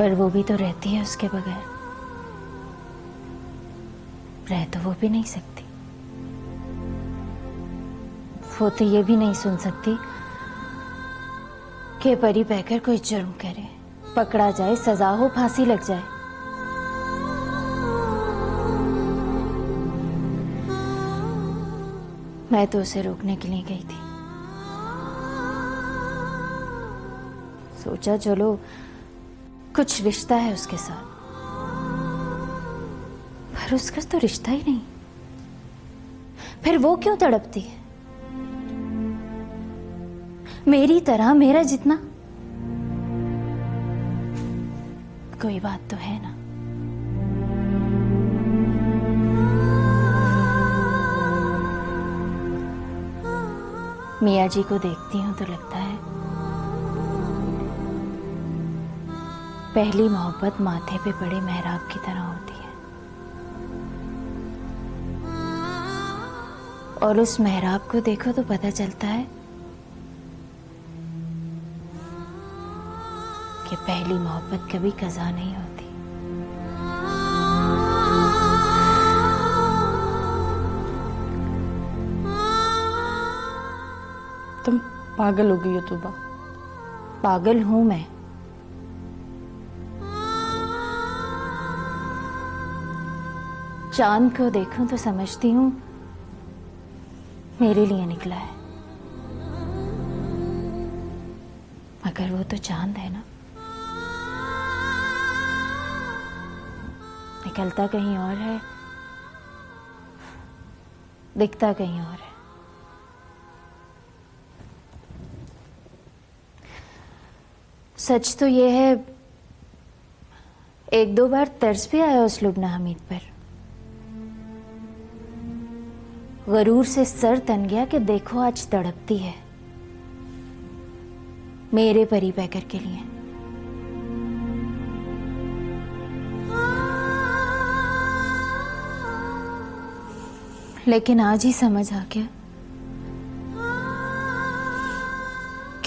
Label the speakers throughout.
Speaker 1: पर वो भी तो रहती है उसके बगैर। रह तो वो भी नहीं सकती। वो तो ये भी नहीं सुन सकती कि परी बहकर कोई जुर्म करे, पकड़ा जाए, सजा हो, फांसी लग जाए। मैं तो उसे रोकने के लिए गई थी। सोचा चलो कुछ रिश्ता है उसके साथ, पर उसका तो रिश्ता ही नहीं। फिर वो क्यों तड़पती है मेरी तरह, मेरा जितना? कोई बात तो है ना। मियाँ जी को देखती हूं तो लगता है पहली मोहब्बत माथे पे पड़े मेहराब की तरह होती है, और उस मेहराब को देखो तो पता चलता है कि पहली मोहब्बत कभी कज़ा नहीं होती।
Speaker 2: तुम पागल हो गई हो तूबा।
Speaker 1: पागल हूं मैं। चांद को देखूं तो समझती हूं मेरे लिए निकला है, मगर वो तो चांद है ना, निकलता कहीं और है, दिखता कहीं और है। सच तो ये है, एक दो बार तरस भी आया उस लुबना हमीद पर। गरूर से सर तन गया कि देखो आज तड़पती है मेरे परी पैकर के लिए। लेकिन आज ही समझ आ गया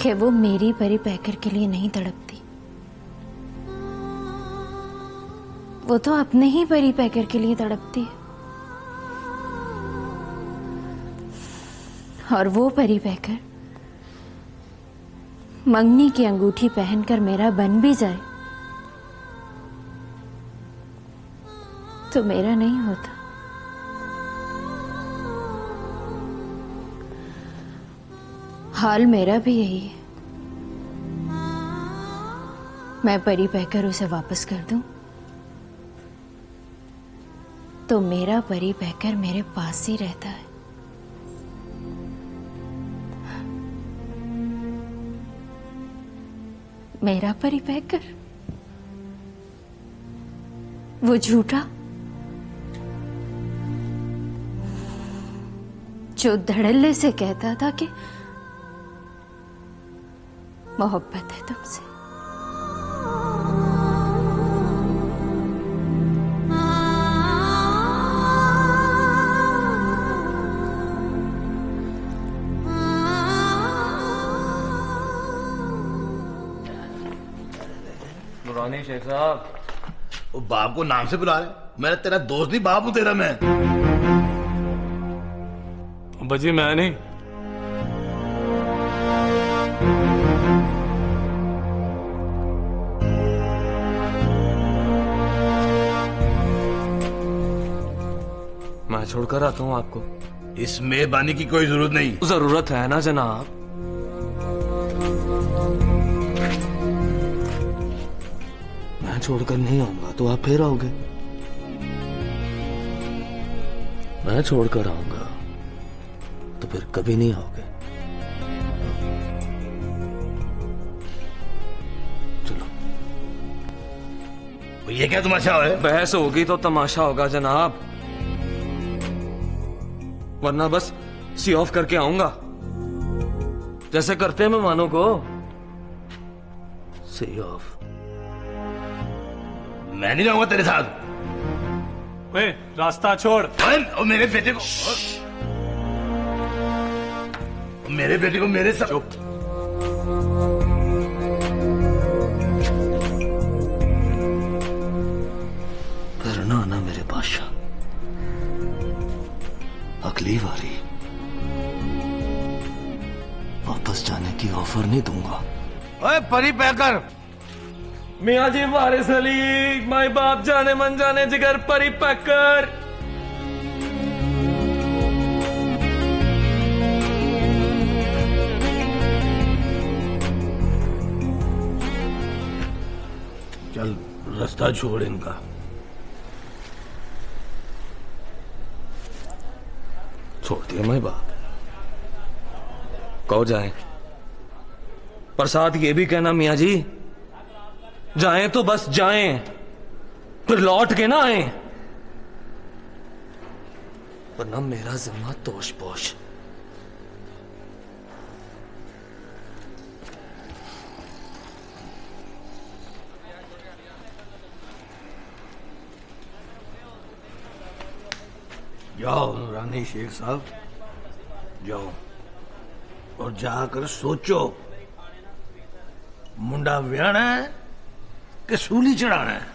Speaker 1: कि वो मेरी परी पैकर के लिए नहीं तड़पती, वो तो अपने ही परी पैकर के लिए तड़पती है। और वो परी पैकर मंगनी की अंगूठी पहनकर मेरा बन भी जाए तो मेरा नहीं होता। हाल मेरा भी यही है। मैं परी पैकर उसे वापस कर दूं तो मेरा परी पैकर मेरे पास ही रहता है। मेरा परी पैकर, वो झूठा जो धड़ल्ले से कहता था कि मोहब्बत है तुमसे।
Speaker 3: नूरानी शेख साहब।
Speaker 4: वो बाप को नाम से बुला रहे? मैं तेरा दोस्त नहीं, बाप हूं तेरा मैं।
Speaker 3: बजी मैं नहीं। मैं छोड़कर आता हूँ आपको।
Speaker 4: इस मेहरबानी की कोई जरूरत नहीं।
Speaker 3: जरूरत है ना जनाब। मैं छोड़कर नहीं आऊंगा तो आप फिर आओगे। मैं छोड़कर आऊंगा तो फिर कभी नहीं आओगे। चलो।
Speaker 4: ये क्या तमाशा है?
Speaker 3: बहस होगी तो तमाशा होगा जनाब, वरना बस सी ऑफ करके आऊंगा जैसे करते हैं मेहमानों को। सी ऑफ।
Speaker 4: मैं नहीं जाऊंगा तेरे साथ।
Speaker 5: वे रास्ता छोड़।
Speaker 4: और मेरे बेटे को, मेरे बेटे को मेरे साथ। ओए परी पैकर
Speaker 3: मियाँ जी वारिस अली, माई बाप जाने मन जाने जिगर परी पैकर।
Speaker 4: चल रास्ता छोड़ इनका।
Speaker 3: छोड़ दिया माई बाप, कहो जाए, पर साथ ये भी कहना मियाँ जी, जाएं तो बस जाएं, फिर लौट के ना आए, वरना मेरा जिम्मा तोश पोश।
Speaker 4: जाओ रानी शेख साहब, जाओ और जाकर सोचो मुंडा व्याहना है कि सूली चढ़ाना है।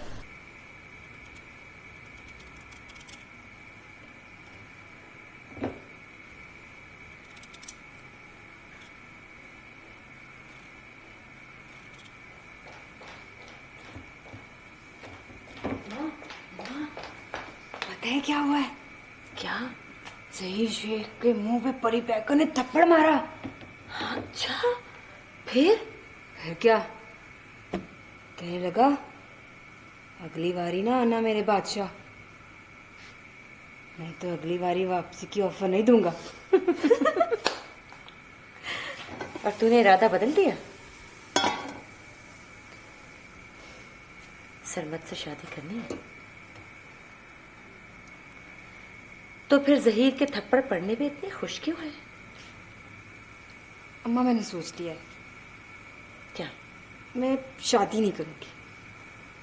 Speaker 6: पता है क्या हुआ है? क्या? जहीर शेख के मुंह पे परी पैकर ने थप्पड़ मारा। अच्छा, फिर क्या कहने लगा? अगली बारी ना आना मेरे बादशाह, नहीं तो अगली बारी वापसी की ऑफर नहीं दूंगा। और तूने इरादा बदल दिया? सरमत से शादी करनी है तो फिर जहीर के थप्पड़ पड़ने पे इतनी खुश क्यों है? अम्मा मैंने सोच लिया है। क्या? मैं शादी नहीं करूंगी,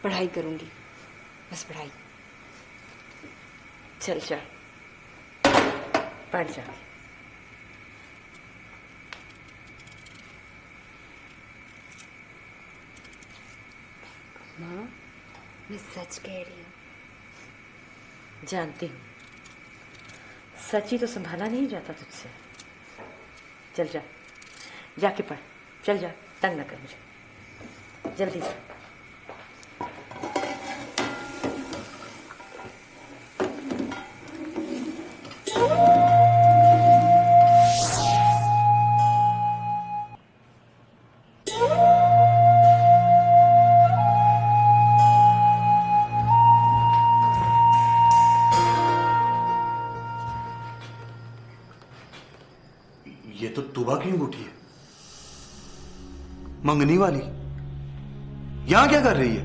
Speaker 6: पढ़ाई करूंगी, बस पढ़ाई। चल जा, पढ़ जा। माँ, मैं सच कह रही हूँ। जानती हूँ, सच ही तो संभाला नहीं जाता तुझसे। चल जा, जाके पढ़, चल जा, तंग न कर मुझे, जल्दी से।
Speaker 7: ये तो तुबा की अंगूठी है, मंगनी वाली। यहां क्या कर रही है?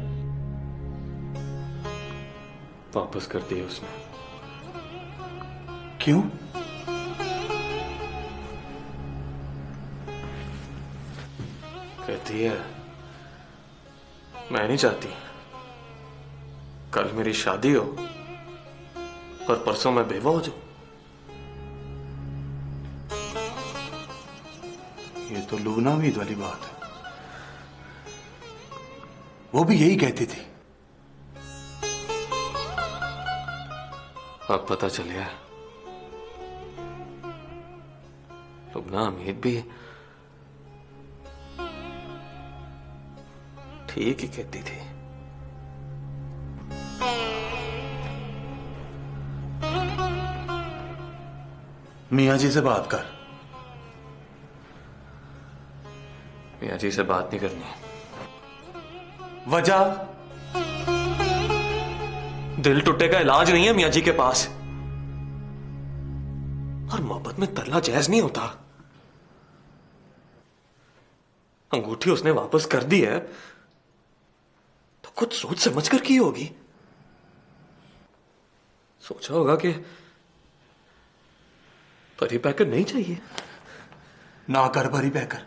Speaker 3: वापस कर दिया उसने।
Speaker 7: क्यों?
Speaker 3: कहती है मैं नहीं चाहती कल मेरी शादी हो और परसों मैं बेवा हो जाऊं।
Speaker 7: ये तो लुबना उम्मीद वाली बात है। वो भी यही कहती थी।
Speaker 3: अब पता चलिया लुबना हमीद भी ठीक ही कहती थी।
Speaker 7: मियाँ जी से बात कर।
Speaker 3: मियाँ जी से बात नहीं करनी।
Speaker 7: वजह?
Speaker 3: दिल टूटे का इलाज नहीं है मियाँ जी के पास, और मोहब्बत में तरला जायज नहीं होता। अंगूठी उसने वापस कर दी है तो कुछ सोच समझ कर की होगी। सोचा होगा कि परी पैकर नहीं चाहिए।
Speaker 7: ना कर परी पैकर,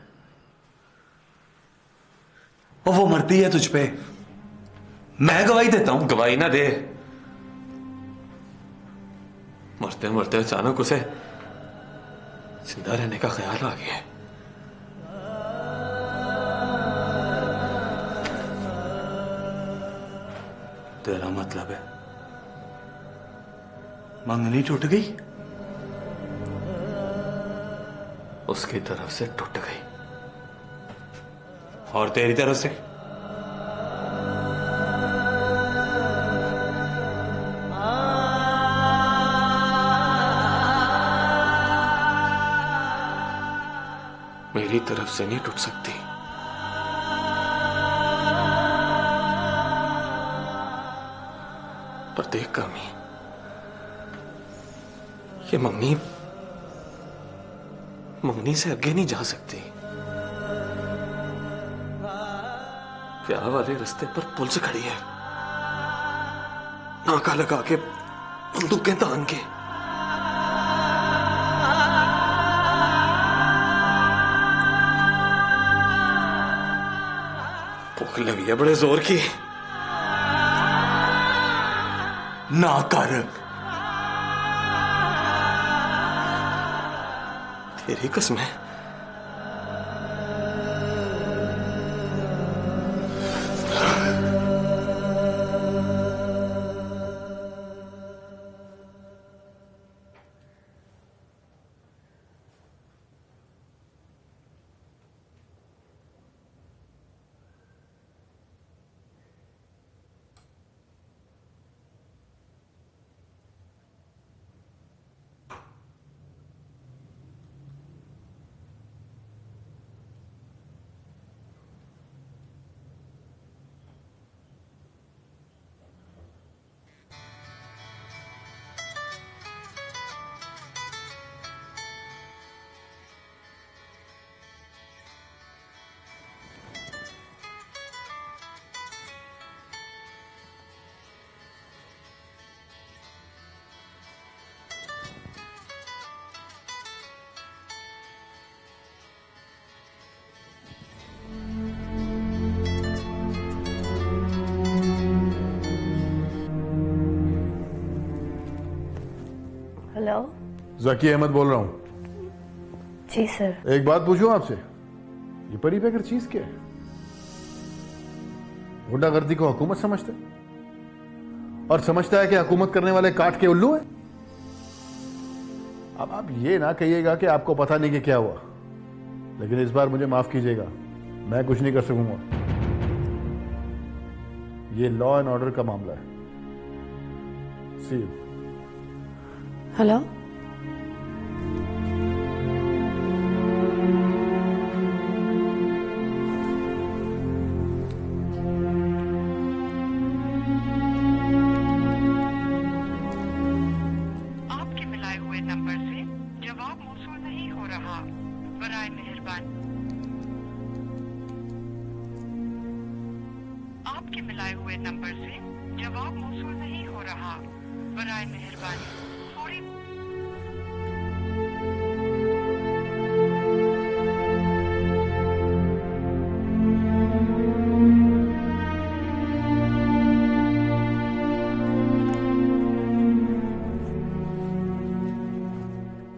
Speaker 7: और वो मरती है तुझ पे। मैं गवाही देता हूं।
Speaker 3: गवाही ना दे। मरते मरते अचानक उसे जिंदा रहने का ख्याल आ गया।
Speaker 7: तेरा मतलब है मंगनी टूट गई?
Speaker 3: उसकी तरफ से टूट गई।
Speaker 7: और तेरी तरफ से?
Speaker 3: मेरी तरफ से नहीं टूट सकती। पर देख कामी, ये मंगनी मंगनी से आगे नहीं जा सकती। प्यार वाले रास्ते पर पुलिस खड़ी है, नाका लगा के बंदूकें तान के। भूख लगी है बड़े जोर की।
Speaker 7: ना कर।
Speaker 3: तेरी कसम है।
Speaker 2: हेलो।
Speaker 8: जाकी अहमद बोल रहा हूँ।
Speaker 2: जी सर।
Speaker 8: एक बात पूछूं आपसे, ये परी पैकर चीज क्या है? गुंडागर्दी को हुकूमत समझता है और समझता है कि हुकूमत करने वाले काट के उल्लू है। अब आप ये ना कहिएगा कि आपको पता नहीं कि क्या हुआ, लेकिन इस बार मुझे माफ कीजिएगा, मैं कुछ नहीं कर सकूंगा। ये लॉ एंड ऑर्डर का मामला है। सी यू।
Speaker 2: हेलो।
Speaker 9: आपके मिलाए हुए नंबर से जवाब मौसूल नहीं हो रहा, बराए मेहरबानी। आपके मिलाए हुए नंबर से जवाब मौसूल नहीं हो रहा, बराए मेहरबानी थोड़ी।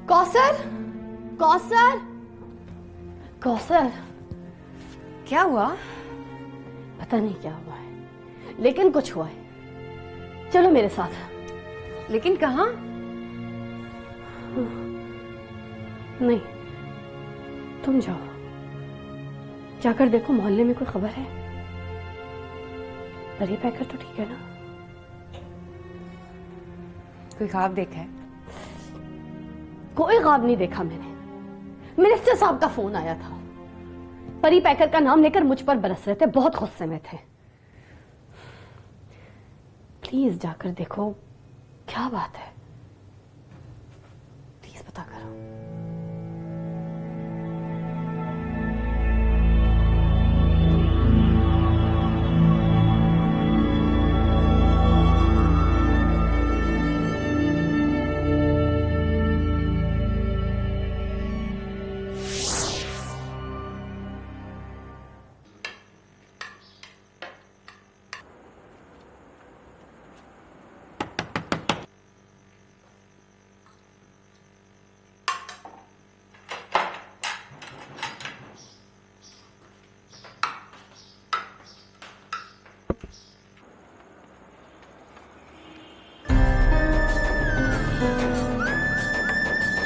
Speaker 1: कौसर, कौसर, कौसर,
Speaker 10: क्या हुआ?
Speaker 1: पता नहीं क्या हुआ है, लेकिन कुछ हुआ है। चलो मेरे साथ।
Speaker 10: लेकिन कहाँ?
Speaker 1: नहीं, तुम जाओ, जाकर देखो मोहल्ले में कोई खबर है। परी पैकर तो ठीक है ना?
Speaker 10: कोई ख्वाब देखा है?
Speaker 1: कोई ख्वाब नहीं देखा मैंने। मिनिस्टर साहब का फोन आया था, परी पैकर का नाम लेकर मुझ पर बरस रहे थे, बहुत गुस्से में थे। प्लीज जाकर देखो क्या बात है, प्लीज पता करो।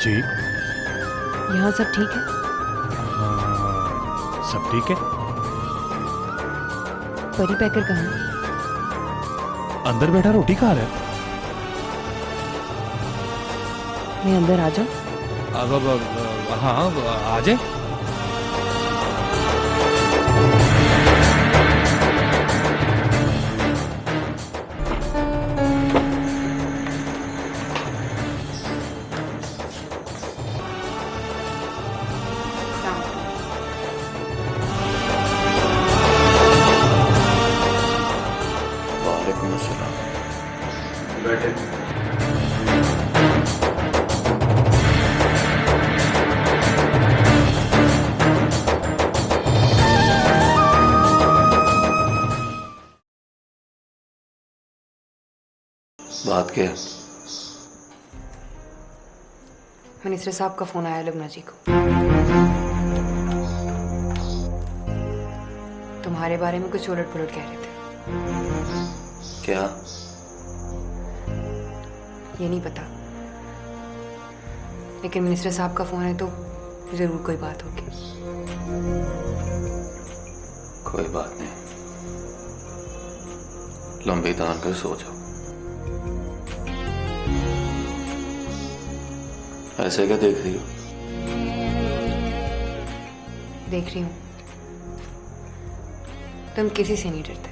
Speaker 5: जी
Speaker 10: यहाँ सब ठीक है?
Speaker 5: सब ठीक है।
Speaker 10: परी पैकर कहाँ?
Speaker 5: अंदर बैठा रोटी खा रहा है।
Speaker 10: मैं अंदर आ जाऊं?
Speaker 3: अब हाँ आ जाए।
Speaker 7: वालेकुम अस्सलाम। बैठे। बात क्या है?
Speaker 10: मिनिस्टर साहब का फोन आया लुबना जी को। तुम्हारे बारे में कुछ उलट पुलट कह रहे थे।
Speaker 7: क्या?
Speaker 10: ये नहीं पता, लेकिन मिनिस्टर साहब का फोन है तो जरूर कोई बात होगी।
Speaker 7: कोई बात नहीं, लंबी तान कर सो जाओ। ऐसे क्या देख रही हो?
Speaker 10: देख रही हूं तुम किसी से नहीं डरते।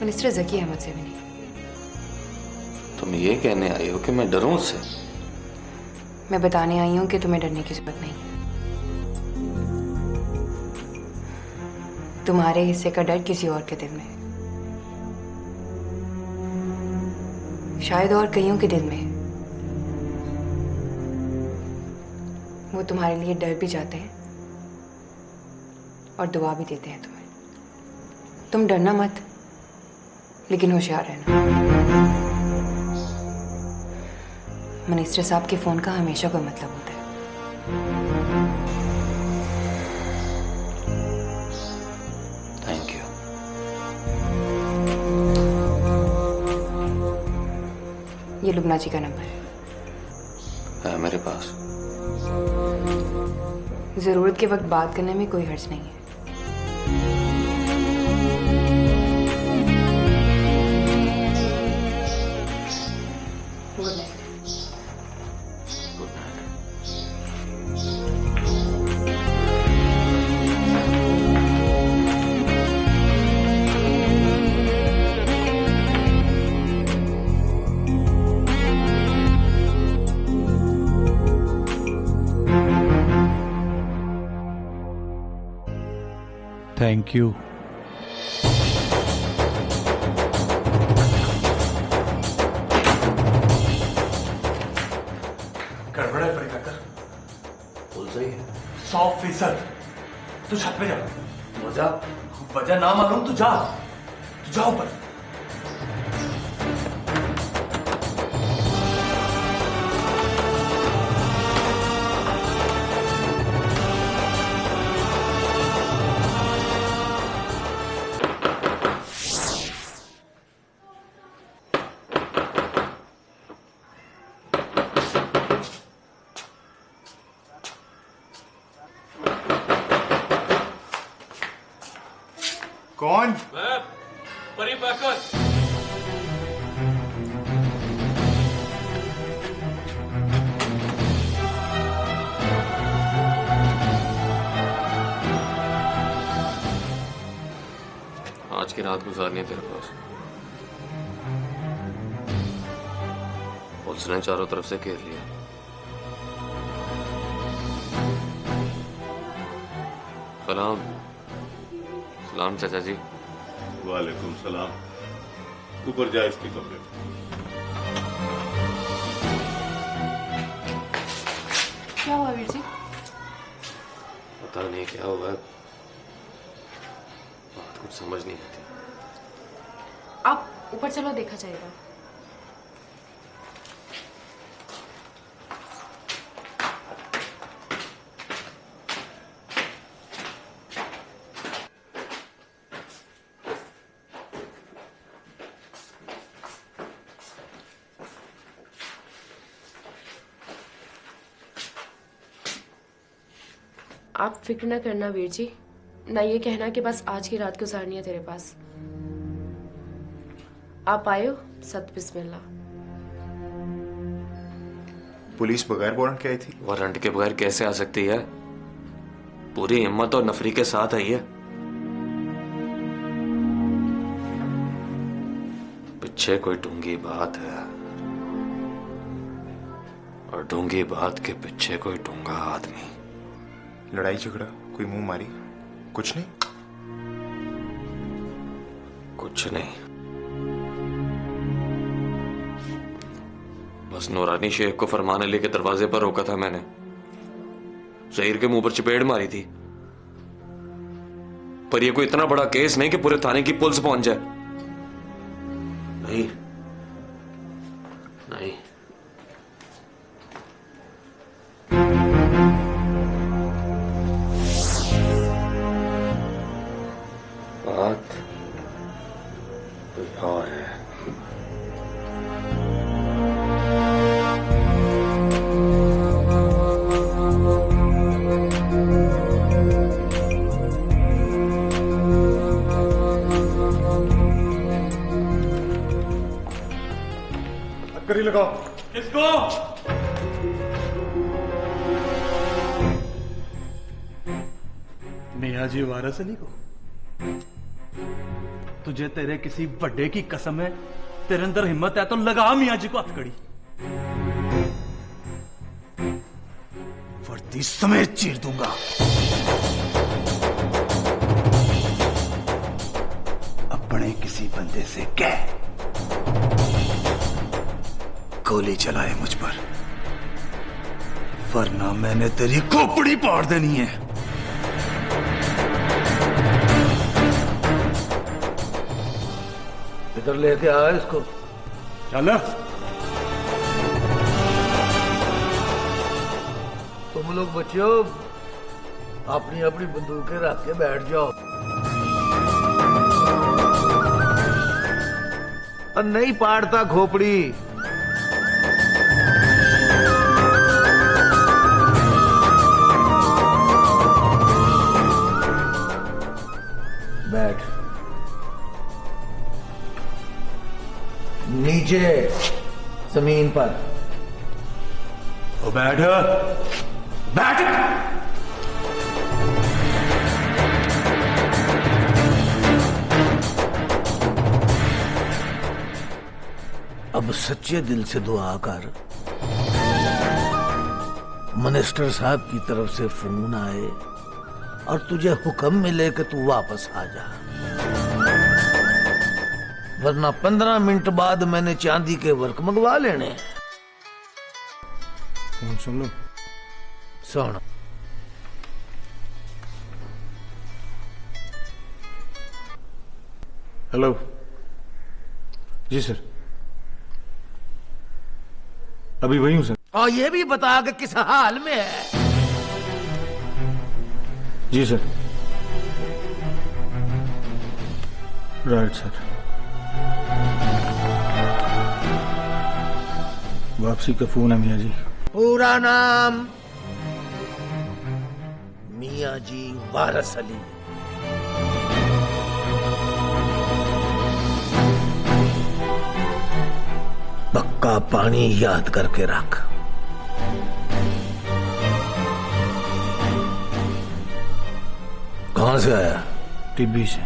Speaker 10: मिनिस्टर जकी अहमद से भी नहीं।
Speaker 7: तुम ये कहने आई हो कि मैं डरूं उससे?
Speaker 10: मैं बताने आई हूं कि तुम्हें डरने की जरूरत नहीं। तुम्हारे हिस्से का डर किसी और के दिल में है, शायद और कईयों के दिल में है। वो तुम्हारे लिए डर भी जाते हैं और दुआ भी देते हैं तुम्हें। तुम डरना मत, लेकिन होशियार रहना। मिनिस्टर साहब के फोन का हमेशा कोई मतलब होता है।
Speaker 7: Thank you.
Speaker 10: ये लुबना जी का नंबर
Speaker 7: है मेरे पास।
Speaker 10: जरूरत के वक्त बात करने में कोई हर्ज नहीं है। Good night.
Speaker 7: Good night.
Speaker 5: Thank you.
Speaker 7: गड़बड़ है परिपैकर। बोल सही है।
Speaker 5: 100%। तू छत पे जा।
Speaker 7: वजह
Speaker 5: ना मालूम, तू जा ऊपर।
Speaker 8: कौन?
Speaker 3: परी पैकर।
Speaker 7: आज की रात गुजारनी है तेरे पास। पुलिस ने चारों तरफ से घेर लिया। सलाम चाचा जी।
Speaker 8: वालेकुम सलाम। ऊपर जा इसके कमरे में।
Speaker 10: क्या हुआ वीर जी?
Speaker 7: पता नहीं क्या हुआ है, बात कुछ समझ नहीं आती।
Speaker 10: आप ऊपर चलो, देखा जाएगा।
Speaker 11: आप फिक्र न करना वीर जी,
Speaker 2: ना ये कहना कि बस आज की रात गुजारनी है तेरे पास। आप आए हो, सत बिस्मिल्लाह।
Speaker 11: पुलिस बगैर वारंट के आई थी?
Speaker 3: वारंट के बगैर कैसे आ सकती है? पूरी हिम्मत और नफरी के साथ आई है। पीछे कोई डूंगी बात है, और डूंगी बात के पीछे कोई डूंगा आदमी।
Speaker 11: लड़ाई झगड़ा, कोई मुंह मारी? कुछ नहीं?
Speaker 3: कुछ नहीं, बस नूरानी शेख को फरमान अली के दरवाजे पर रोका था मैंने। जहीर के मुंह पर चपेट मारी थी। पर यह कोई इतना बड़ा केस नहीं कि पूरे थाने की पुलिस पहुंच जाए। नहीं नहीं, बात कोई और है।
Speaker 11: करी लगाओ।
Speaker 5: किसको? मियाँ जी वारस अली को। तुझे तेरे किसी बड़े की कसम है, तेरे अंदर हिम्मत है तो लगा मियाँ जी को हथकड़ी, वर्दी समेत चीर दूंगा। अपने किसी बंदे से कह गोली चलाए मुझ पर, वरना मैंने तेरी खोपड़ी पाड़ देनी है।
Speaker 4: इधर लेके आ इसको।
Speaker 5: चल।
Speaker 4: तुम लोग बच्चों अपनी अपनी बंदूकें रख के बैठ जाओ, और नहीं पाड़ता खोपड़ी। बैठ नीचे जमीन पर।
Speaker 5: ओ बैठ बैठ।
Speaker 4: अब सच्चे दिल से दुआ कर, मिनिस्टर साहब की तरफ से फोन आए और तुझे हुक्म मिले कि तू वापस आ जा, वरना 15 मिनट बाद मैंने चांदी के वर्क मंगवा लेने।
Speaker 5: फोन सुन लो।
Speaker 4: सुन,
Speaker 5: हेलो जी सर, अभी वही हूं सर।
Speaker 4: और ये भी बता कि किस हाल में है।
Speaker 5: जी सर। Right sir. वापसी का फोन है मियाँ जी।
Speaker 4: पूरा नाम मियाँ जी वारस अली। पक्का पानी याद करके रख। कहां से आया?
Speaker 5: टिब्बी से।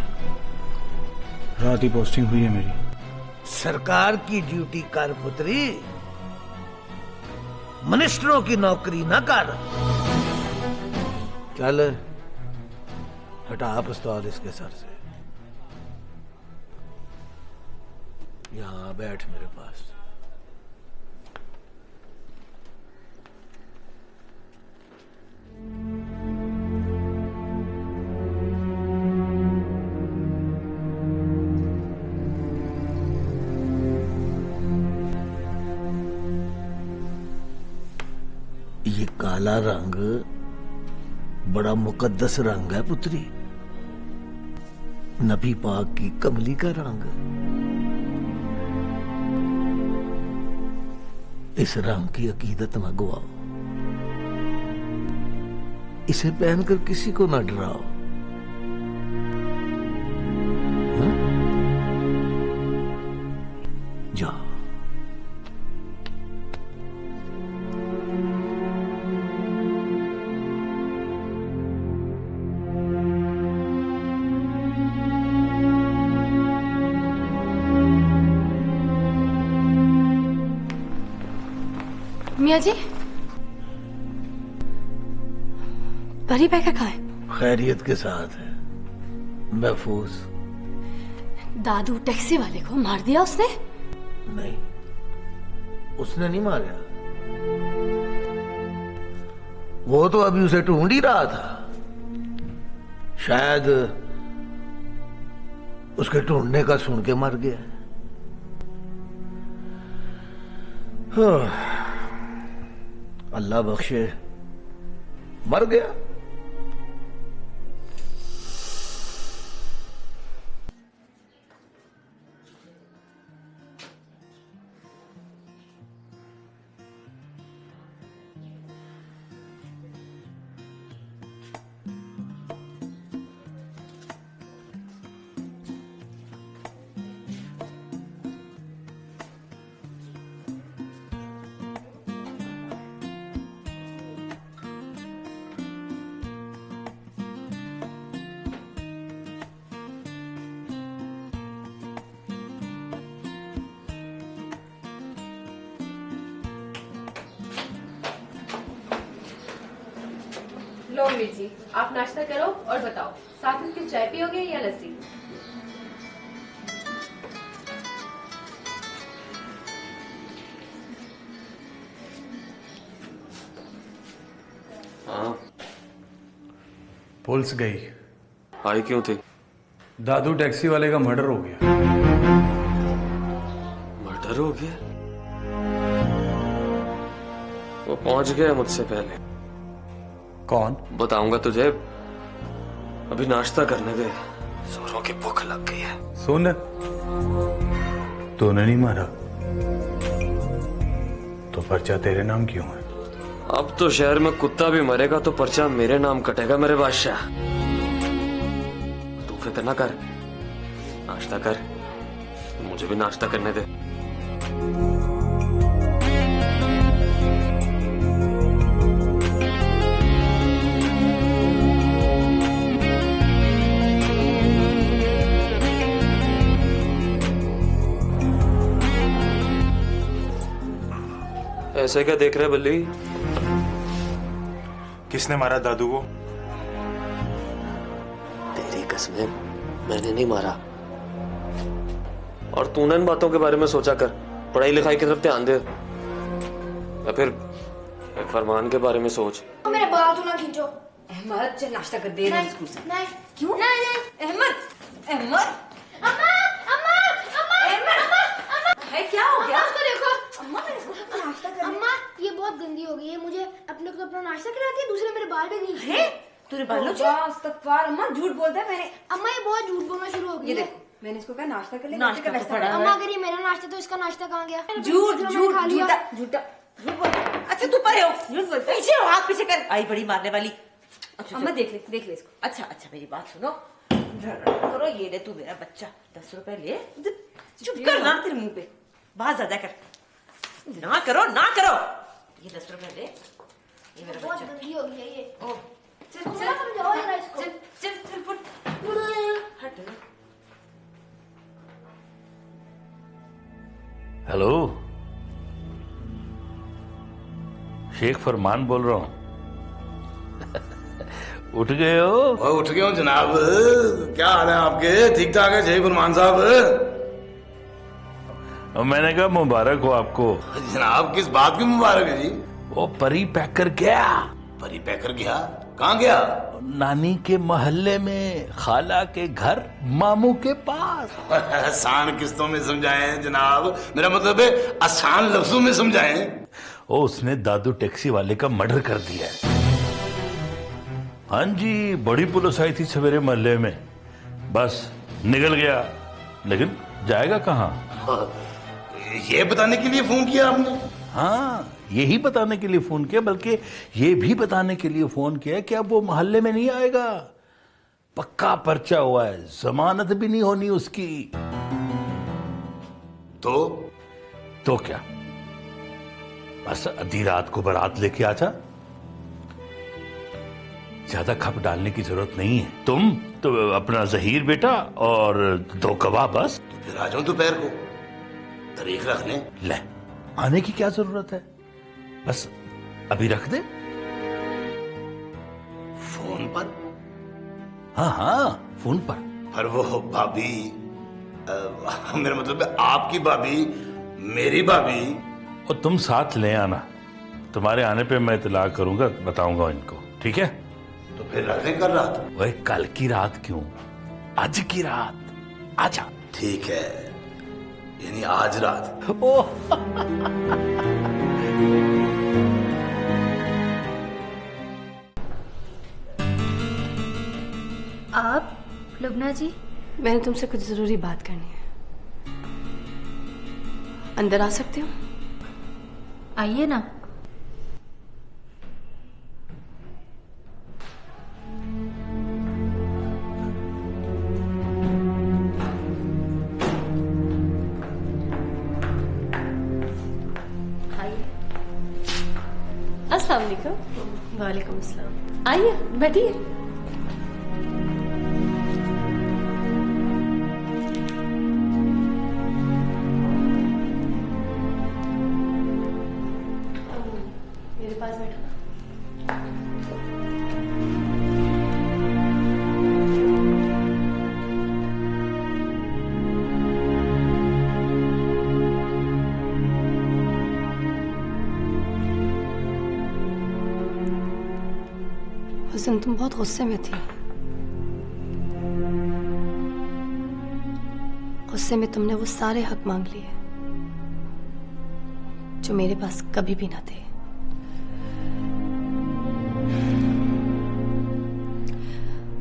Speaker 5: रात ही पोस्टिंग हुई है मेरी।
Speaker 4: सरकार की ड्यूटी कर पुत्री, मिनिस्टरों की नौकरी ना कर। चल हटा पिस्तौल इसके सर से। यहां बैठ मेरे पास। ये काला रंग बड़ा मुकद्दस रंग है पुत्री, नबी पाक की कमली का रंग। इस रंग की अकीदत न गवाओ, इसे पहनकर किसी को न डराओ।
Speaker 1: मियाँ जी, परी पैकर कहाँ है?
Speaker 4: खैरियत के साथ है, महफूज।
Speaker 1: दादू टैक्सी वाले को मार दिया उसने?
Speaker 4: नहीं, उसने नहीं मारा। वो तो अभी उसे ढूंढ ही रहा था। शायद उसके ढूंढने का सुन के मर गया। हाँ, अल्लाह बख्शे, मर गया।
Speaker 2: लो अम्मी जी, आप नाश्ता करो और बताओ साथ इसके चाय पियोगे या लस्सी?
Speaker 3: हाँ,
Speaker 5: पुलिस गई।
Speaker 3: आई क्यों थी?
Speaker 5: दादू टैक्सी वाले का मर्डर हो गया।
Speaker 3: मर्डर हो गया? वो पहुंच गया मुझसे पहले।
Speaker 5: कौन?
Speaker 3: बताऊंगा तुझे, अभी नाश्ता करने दे, जोरों की भूख लग गई है।
Speaker 5: सुन, तूने नहीं मारा तो पर्चा तेरे नाम क्यों है?
Speaker 3: अब तो शहर में कुत्ता भी मरेगा तो पर्चा मेरे नाम कटेगा मेरे बादशाह। तू फिक्र ना कर, नाश्ता कर, मुझे भी नाश्ता करने दे। ऐसे क्या देख रहे बल्ली?
Speaker 11: किसने मारा दादू को?
Speaker 3: तेरी कसमें, मैंने नहीं मारा। और तूने इन बातों के बारे में सोचा कर, पढ़ाई लिखाई की तरफ ध्यान दे, या फिर फरमान के बारे में सोच।
Speaker 12: मेरे बाल तो ना खींचो।
Speaker 6: अहमद, चल नाश्ता कर दे
Speaker 12: नहीं,
Speaker 6: स्कूल से।
Speaker 12: नहीं,
Speaker 6: क्यों?
Speaker 12: नहीं, नहीं।
Speaker 6: अहमद, अहमद,
Speaker 12: अम्मा, अम्मा, अम्मा, अम्मा, अम्मा।
Speaker 6: है क्या हो गया?
Speaker 12: अम्मा, उसको देखो।
Speaker 6: अम्मा, नाश्ता कर।
Speaker 12: अम्मा, ये बहुत गंदी हो गई है। मुझे अपने को अपना नाश्ता कराती है, दूसरे मेरे बाल पे खींचती
Speaker 6: है? तूने बालों से? इस्तग़फ़ार, अम्मा झूठ बोलता है। मैंने
Speaker 12: अम्मा ये बहुत झूठ बोलना शुरू हो गई
Speaker 6: ये
Speaker 12: है।
Speaker 6: देखो, मैंने इसको कहा नाश्ता कर ले। नाश्ता तो पड़ा है।
Speaker 12: अम्मा अगर ये मेरा नाश्ता तो इसका नाश्ता कहाँ गया?
Speaker 6: झूठ, झूठ, झूठा, झूठा, झूठ बोल। अच्छा तू परे हो, झूठ बोलता है। पीछे हो, हाथ पीछे कर। आई बड़ी मारने वाली। अच्छा अम्मा देख ले इसको। अच्छा अच्छा मेरी बात सुनो, करो ये ले, तू मेरा बच्चा 10 रुपए ले। चुप कर ना, तेरे मुंह पे बात ज्यादा कर। ना करो ना करो, ये 10 रुपए ले, ये मेरा
Speaker 12: बहुत
Speaker 6: बच्चा।
Speaker 12: गंदी हो गई है ये।
Speaker 6: ओ चल
Speaker 12: अम्मा, समझाओ जरा इसको।
Speaker 6: चल चल चल फुट हट।
Speaker 13: हेलो, शेख फरमान बोल रहा हूं। उठ गए हो?
Speaker 4: उठ गया हूँ जनाब। क्या हाल है आपके? ठीक ठाक है शेख फरमान साहब?
Speaker 13: मैंने कहा मुबारक हो आपको।
Speaker 4: जनाब किस बात की मुबारक है जी?
Speaker 13: वो परी पैकर गया।
Speaker 4: परी पैकर गया? कहाँ गया?
Speaker 13: नानी के मोहल्ले में, खाला के घर, मामू के पास।
Speaker 4: आसान किस्तों में समझाएं जनाब, मेरा मतलब है आसान लफ्जों में समझाएं।
Speaker 13: ओ, उसने दादू टैक्सी वाले का मर्डर कर दिया है। हाँ जी, बड़ी पुलिस आई थी सवेरे मोहल्ले में, बस निकल गया, लेकिन जाएगा कहाँ?
Speaker 4: ये बताने के लिए फोन किया आपने?
Speaker 13: हाँ, यही बताने के लिए फोन किया, बल्कि ये भी बताने के लिए फोन किया कि अब वो मोहल्ले में नहीं आएगा। पक्का पर्चा हुआ है, जमानत भी नहीं होनी उसकी। तो क्या, बस आधी रात को बारात लेके आ जा। ज्यादा खप डालने की जरूरत नहीं है। तुम तो अपना जहीर बेटा और 2 गवाह बस।
Speaker 4: फिर आ जाऊं दोपहर को, तारीख रख लें।
Speaker 13: ले, आने की क्या जरूरत है? बस अभी रख दे।
Speaker 4: फोन पर?
Speaker 13: हाँ हाँ फोन पर।
Speaker 4: पर वो भाभी, मेरा मतलब है आपकी भाभी, मेरी भाभी।
Speaker 13: और तुम साथ ले आना, तुम्हारे आने पे मैं इतला करूंगा, बताऊंगा इनको, ठीक है?
Speaker 4: तो फिर रख दें कल रात?
Speaker 13: वह कल की रात क्यों, आज की रात आजा।
Speaker 4: ठीक है, यानी आज रात।
Speaker 12: आप लुबना जी?
Speaker 1: मैंने तुमसे कुछ जरूरी बात करनी है। अंदर आ सकती हूँ?
Speaker 12: आइए ना।
Speaker 1: अस्सलाम वालेकुम। वालेकुम अस्सलाम। आइए बैठिए। मेरे पास बैठो। उस दिन तुम बहुत गुस्से में थी। गुस्से में तुमने वो सारे हक मांग लिए जो मेरे पास कभी भी ना थे।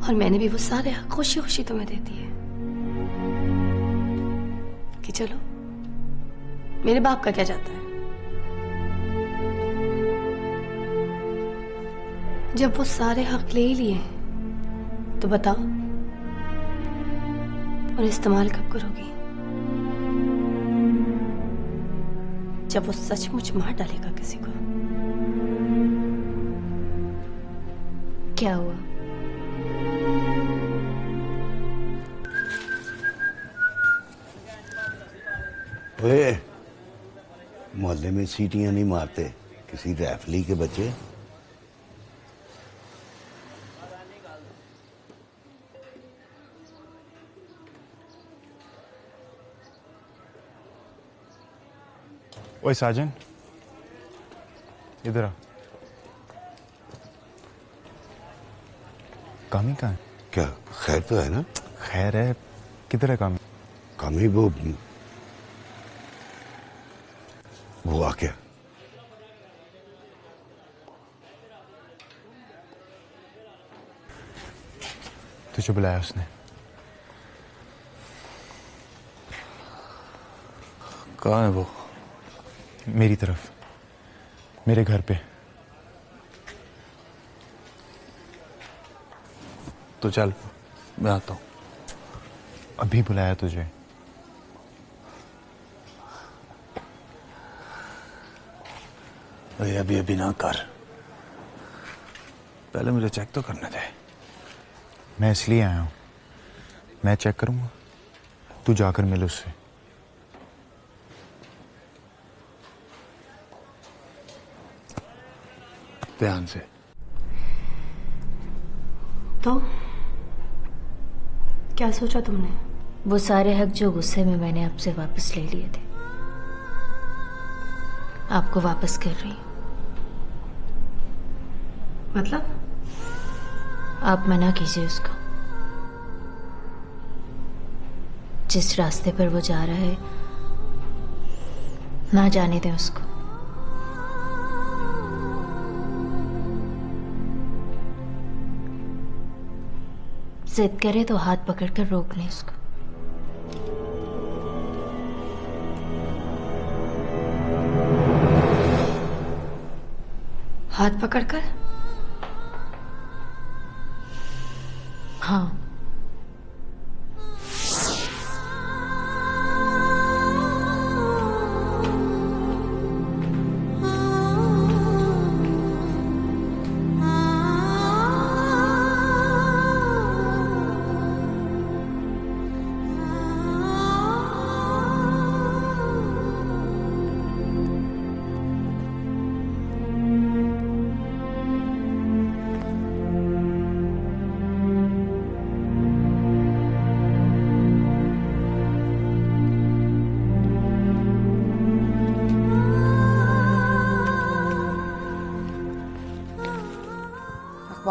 Speaker 1: और मैंने भी वो सारे हक खुशी खुशी तुम्हें दे दिए कि चलो मेरे बाप का क्या जाता है। जब वो सारे हक ले ही लिए तो बताओ उन्हें इस्तेमाल कब करोगी? जब वो सचमुच मार डालेगा किसी को। क्या हुआ?
Speaker 4: ओए, मोहल्ले में सीटियां नहीं मारते किसी रैफली के बच्चे।
Speaker 11: ओए साजन, इधर आ। कामी कहाँ है?
Speaker 4: क्या खैर तो है ना?
Speaker 11: खैर है, किधर है कामी?
Speaker 4: कामी वो आ गया।
Speaker 11: तुझे बुलाया उसने?
Speaker 13: कहाँ है वो?
Speaker 11: मेरी तरफ, मेरे घर पे।
Speaker 13: तो चल मैं आता हूँ।
Speaker 11: अभी बुलाया तुझे।
Speaker 13: अरे अभी ना कर, पहले मुझे चेक तो करने दे।
Speaker 11: मैं इसलिए आया हूँ, मैं चेक करूंगा, तू जाकर मिल उससे।
Speaker 13: ध्यान से।
Speaker 1: तो क्या सोचा तुमने?
Speaker 14: वो सारे हक जो गुस्से में मैंने आपसे वापस ले लिए थे, आपको वापस कर रही हूं।
Speaker 1: मतलब?
Speaker 14: आप मना कीजिए उसको। जिस रास्ते पर वो जा रहा है ना जाने दें उसको। जिद करे तो हाथ पकड़कर रोक लें उसको।
Speaker 1: हाथ पकड़कर?
Speaker 14: हाँ।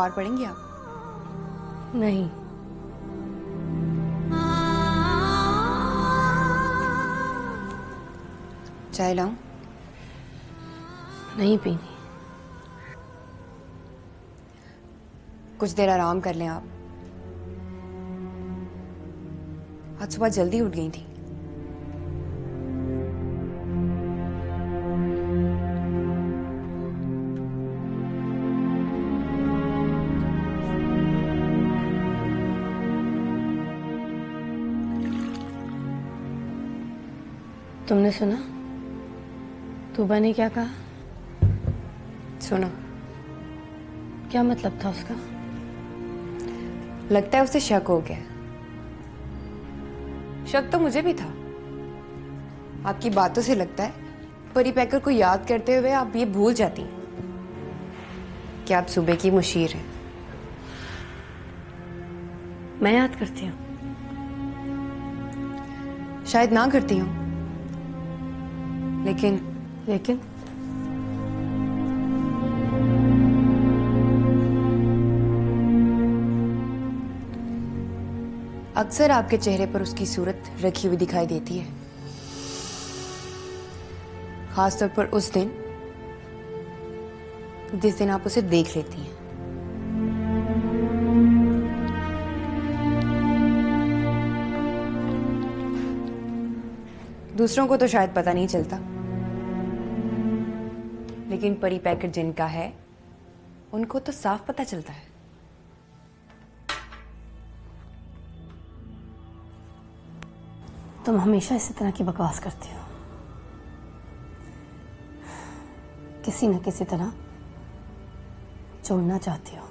Speaker 10: अखबार पढ़ेंगी आप?
Speaker 1: नहीं।
Speaker 10: चाय लाऊं?
Speaker 1: नहीं पीनी।
Speaker 10: कुछ देर आराम कर लें आप। आज सुबह जल्दी उठ गई थी।
Speaker 1: तुमने सुना तूबा ने क्या कहा?
Speaker 10: सुनो।
Speaker 1: क्या मतलब था उसका?
Speaker 10: लगता है उसे शक हो गया। शक तो मुझे भी था। आपकी बातों से लगता है परी पैकर को याद करते हुए आप ये भूल जाती हैं कि आप सुबह की मुशीर हैं।
Speaker 1: मैं याद करती हूँ।
Speaker 10: शायद ना करती हूँ, लेकिन अक्सर आपके चेहरे पर उसकी सूरत रखी हुई दिखाई देती है, खासतौर पर उस दिन जिस दिन आप उसे देख लेती हैं। दूसरों को तो शायद पता नहीं चलता, लेकिन परी पैकर जिनका है उनको तो साफ पता चलता है।
Speaker 1: तुम हमेशा इसी तरह की बकवास करती हो। किसी न किसी तरह जोड़ना चाहती हो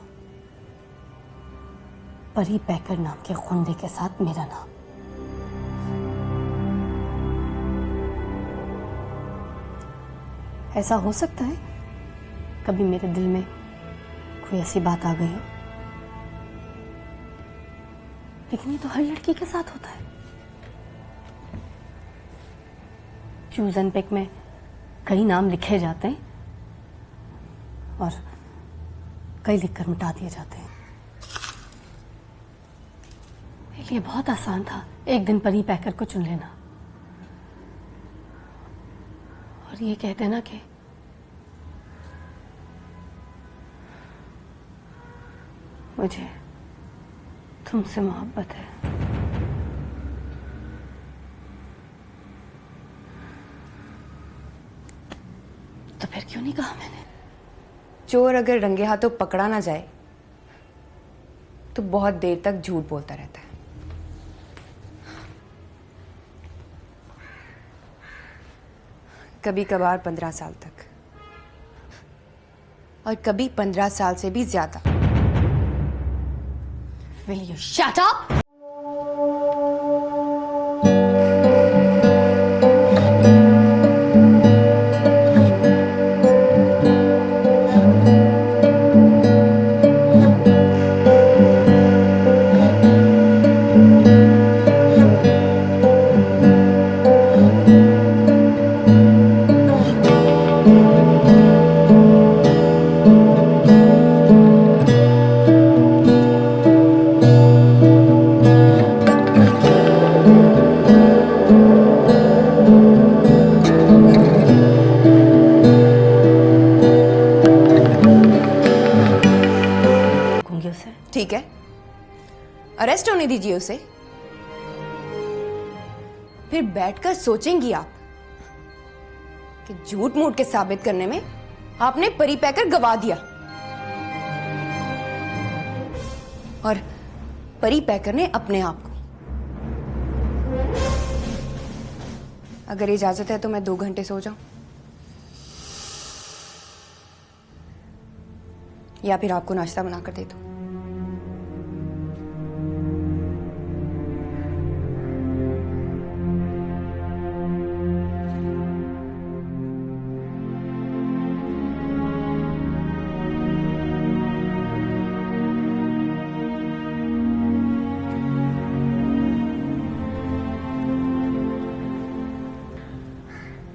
Speaker 1: परी पैकर नाम के खुंडे के साथ मेरा नाम। ऐसा हो सकता है कभी मेरे दिल में कोई ऐसी बात आ गई हो, लेकिन ये तो हर लड़की के साथ होता है। चूज एंड पिक में कई नाम लिखे जाते हैं और कई लिखकर मिटा दिए जाते हैं। मेरे लिए बहुत आसान था एक दिन परी पैकर को चुन लेना और ये कह देना कि मुझे तुमसे मोहब्बत है। तो फिर क्यों नहीं कहा मैंने?
Speaker 10: चोर अगर रंगे हाथों पकड़ा ना जाए तो बहुत देर तक झूठ बोलता रहता है। कभी कभार 15 साल तक, और कभी 15 साल से भी ज्यादा।
Speaker 1: Will you shut up?
Speaker 10: ठीक है, अरेस्ट होने दीजिए उसे। फिर बैठकर सोचेंगी आप कि झूठ मूठ के साबित करने में आपने परी पैकर गवा दिया और परी पैकर ने अपने आप को। अगर इजाजत है तो मैं 2 घंटे सो जाऊं, या फिर आपको नाश्ता बनाकर दे दूं।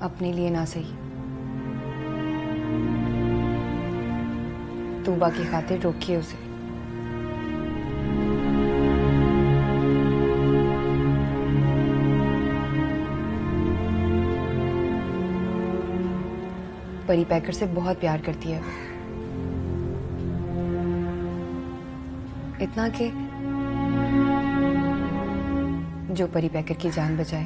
Speaker 10: अपने लिए ना सही, तूबा की खातिर रोकिए उसे। परी पैकर से बहुत प्यार करती है। इतना कि जो परी पैकर की जान बचाए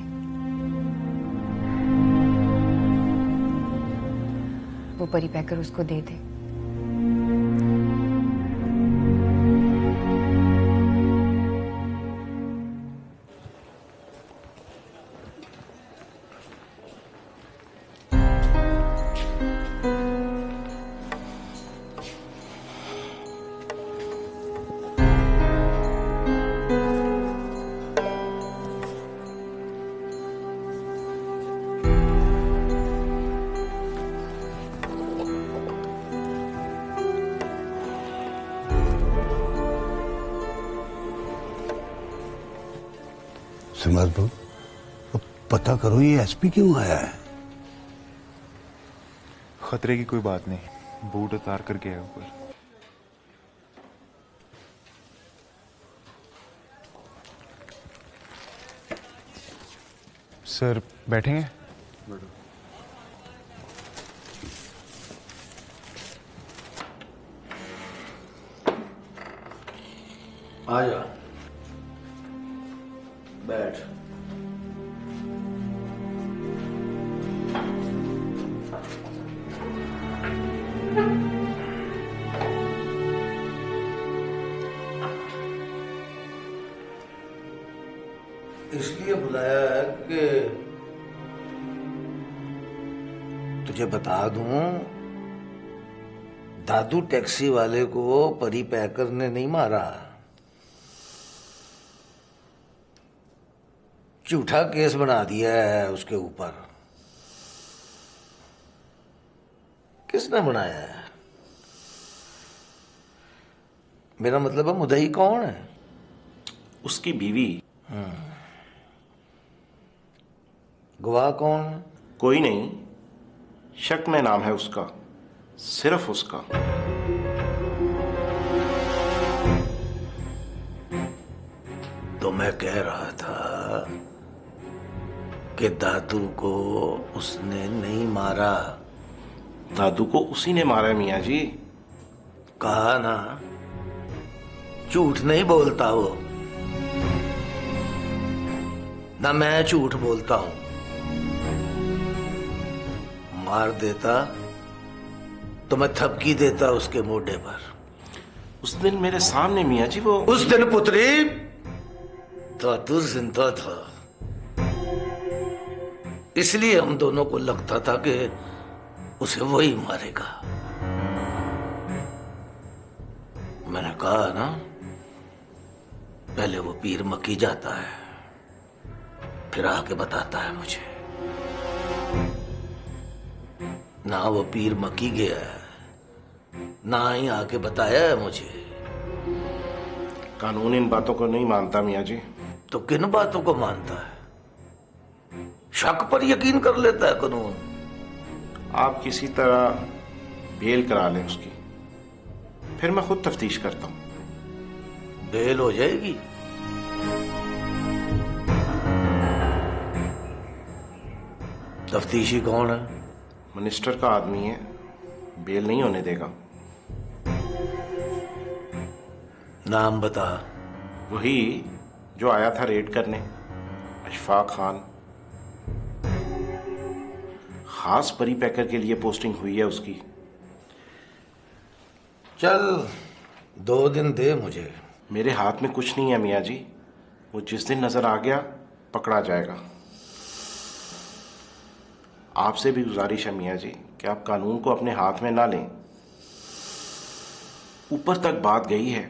Speaker 10: वो परी पैकर उसको दे दे।
Speaker 4: सिमरत बहू, अब पता करो ये एसपी क्यों आया है।
Speaker 11: खतरे की कोई बात नहीं, बूट उतार कर गया ऊपर। सर बैठेंगे?
Speaker 4: आ जा, बैठ। इसलिए बुलाया है कि तुझे बता दूं, दादू टैक्सी वाले को परी पैकर ने नहीं मारा। झूठा केस बना दिया है उसके ऊपर। किसने बनाया है? मेरा मतलब है मुद्दई कौन है?
Speaker 15: उसकी बीवी।
Speaker 4: गवाह कौन है?
Speaker 15: कोई नहीं, शक में नाम है उसका, सिर्फ उसका।
Speaker 4: तो मैं कह रहा था कि दादू को उसने नहीं मारा।
Speaker 15: दादू को उसी ने मारा है मियाँ जी।
Speaker 4: कहा ना, झूठ नहीं बोलता वो, ना मैं झूठ बोलता हूं। मार देता तो मैं थपकी देता उसके मोढे पर।
Speaker 15: उस दिन मेरे सामने मियाँ जी वो।
Speaker 4: उस दिन पुत्री दादू जिंदा था, इसलिए हम दोनों को लगता था कि उसे वही मारेगा। मैंने कहा ना, पहले वो पीर मक्की जाता है, फिर आके बताता है मुझे। ना वो पीर मक्की गया है, ना ही आके बताया है मुझे।
Speaker 15: कानून इन बातों को नहीं मानता मियाँ जी।
Speaker 4: तो किन बातों को मानता है? शक पर यकीन कर लेता है कानून।
Speaker 15: आप किसी तरह बेल करा लें उसकी, फिर मैं खुद तफ्तीश करता हूं।
Speaker 4: बेल हो जाएगी? तफ्तीशी कौन है?
Speaker 15: मिनिस्टर का आदमी है, बेल नहीं होने देगा।
Speaker 4: नाम बता।
Speaker 15: वही जो आया था रेड करने, अशफाक खान। खास परी पैकर के लिए पोस्टिंग हुई है उसकी।
Speaker 4: चल 2 दिन दे मुझे।
Speaker 15: मेरे हाथ में कुछ नहीं है मियाँ जी, वो जिस दिन नजर आ गया पकड़ा जाएगा। आपसे भी गुजारिश है मियाँ जी कि आप कानून को अपने हाथ में ना लें। ऊपर तक बात गई है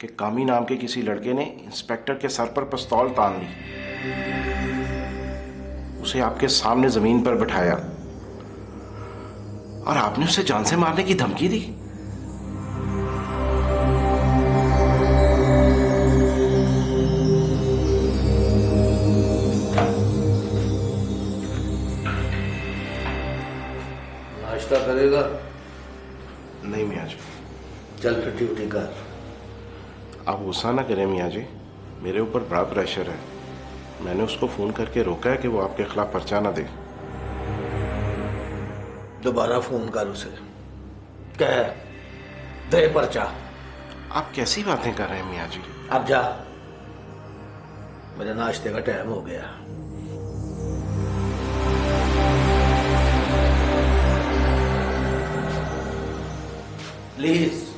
Speaker 15: कि कामी नाम के किसी लड़के ने इंस्पेक्टर के सर पर पिस्तौल तान ली, उसे आपके सामने जमीन पर बिठाया और आपने उसे जान से मारने की धमकी दी।
Speaker 4: नाश्ता करेगा?
Speaker 15: नहीं मियाँ जी।
Speaker 4: चल फिर ड्यूटी कर।
Speaker 15: आप गुस्सा ना करें मियाँ जी, मेरे ऊपर बड़ा प्रेशर है। मैंने उसको फोन करके रोका है कि वो आपके खिलाफ पर्चा ना दे।
Speaker 4: दोबारा फोन कर उसे, कह दे पर्चा।
Speaker 15: आप कैसी बातें कर रहे हैं मियाँ जी?
Speaker 4: अब जा, मेरे नाश्ते का टाइम हो गया। प्लीज।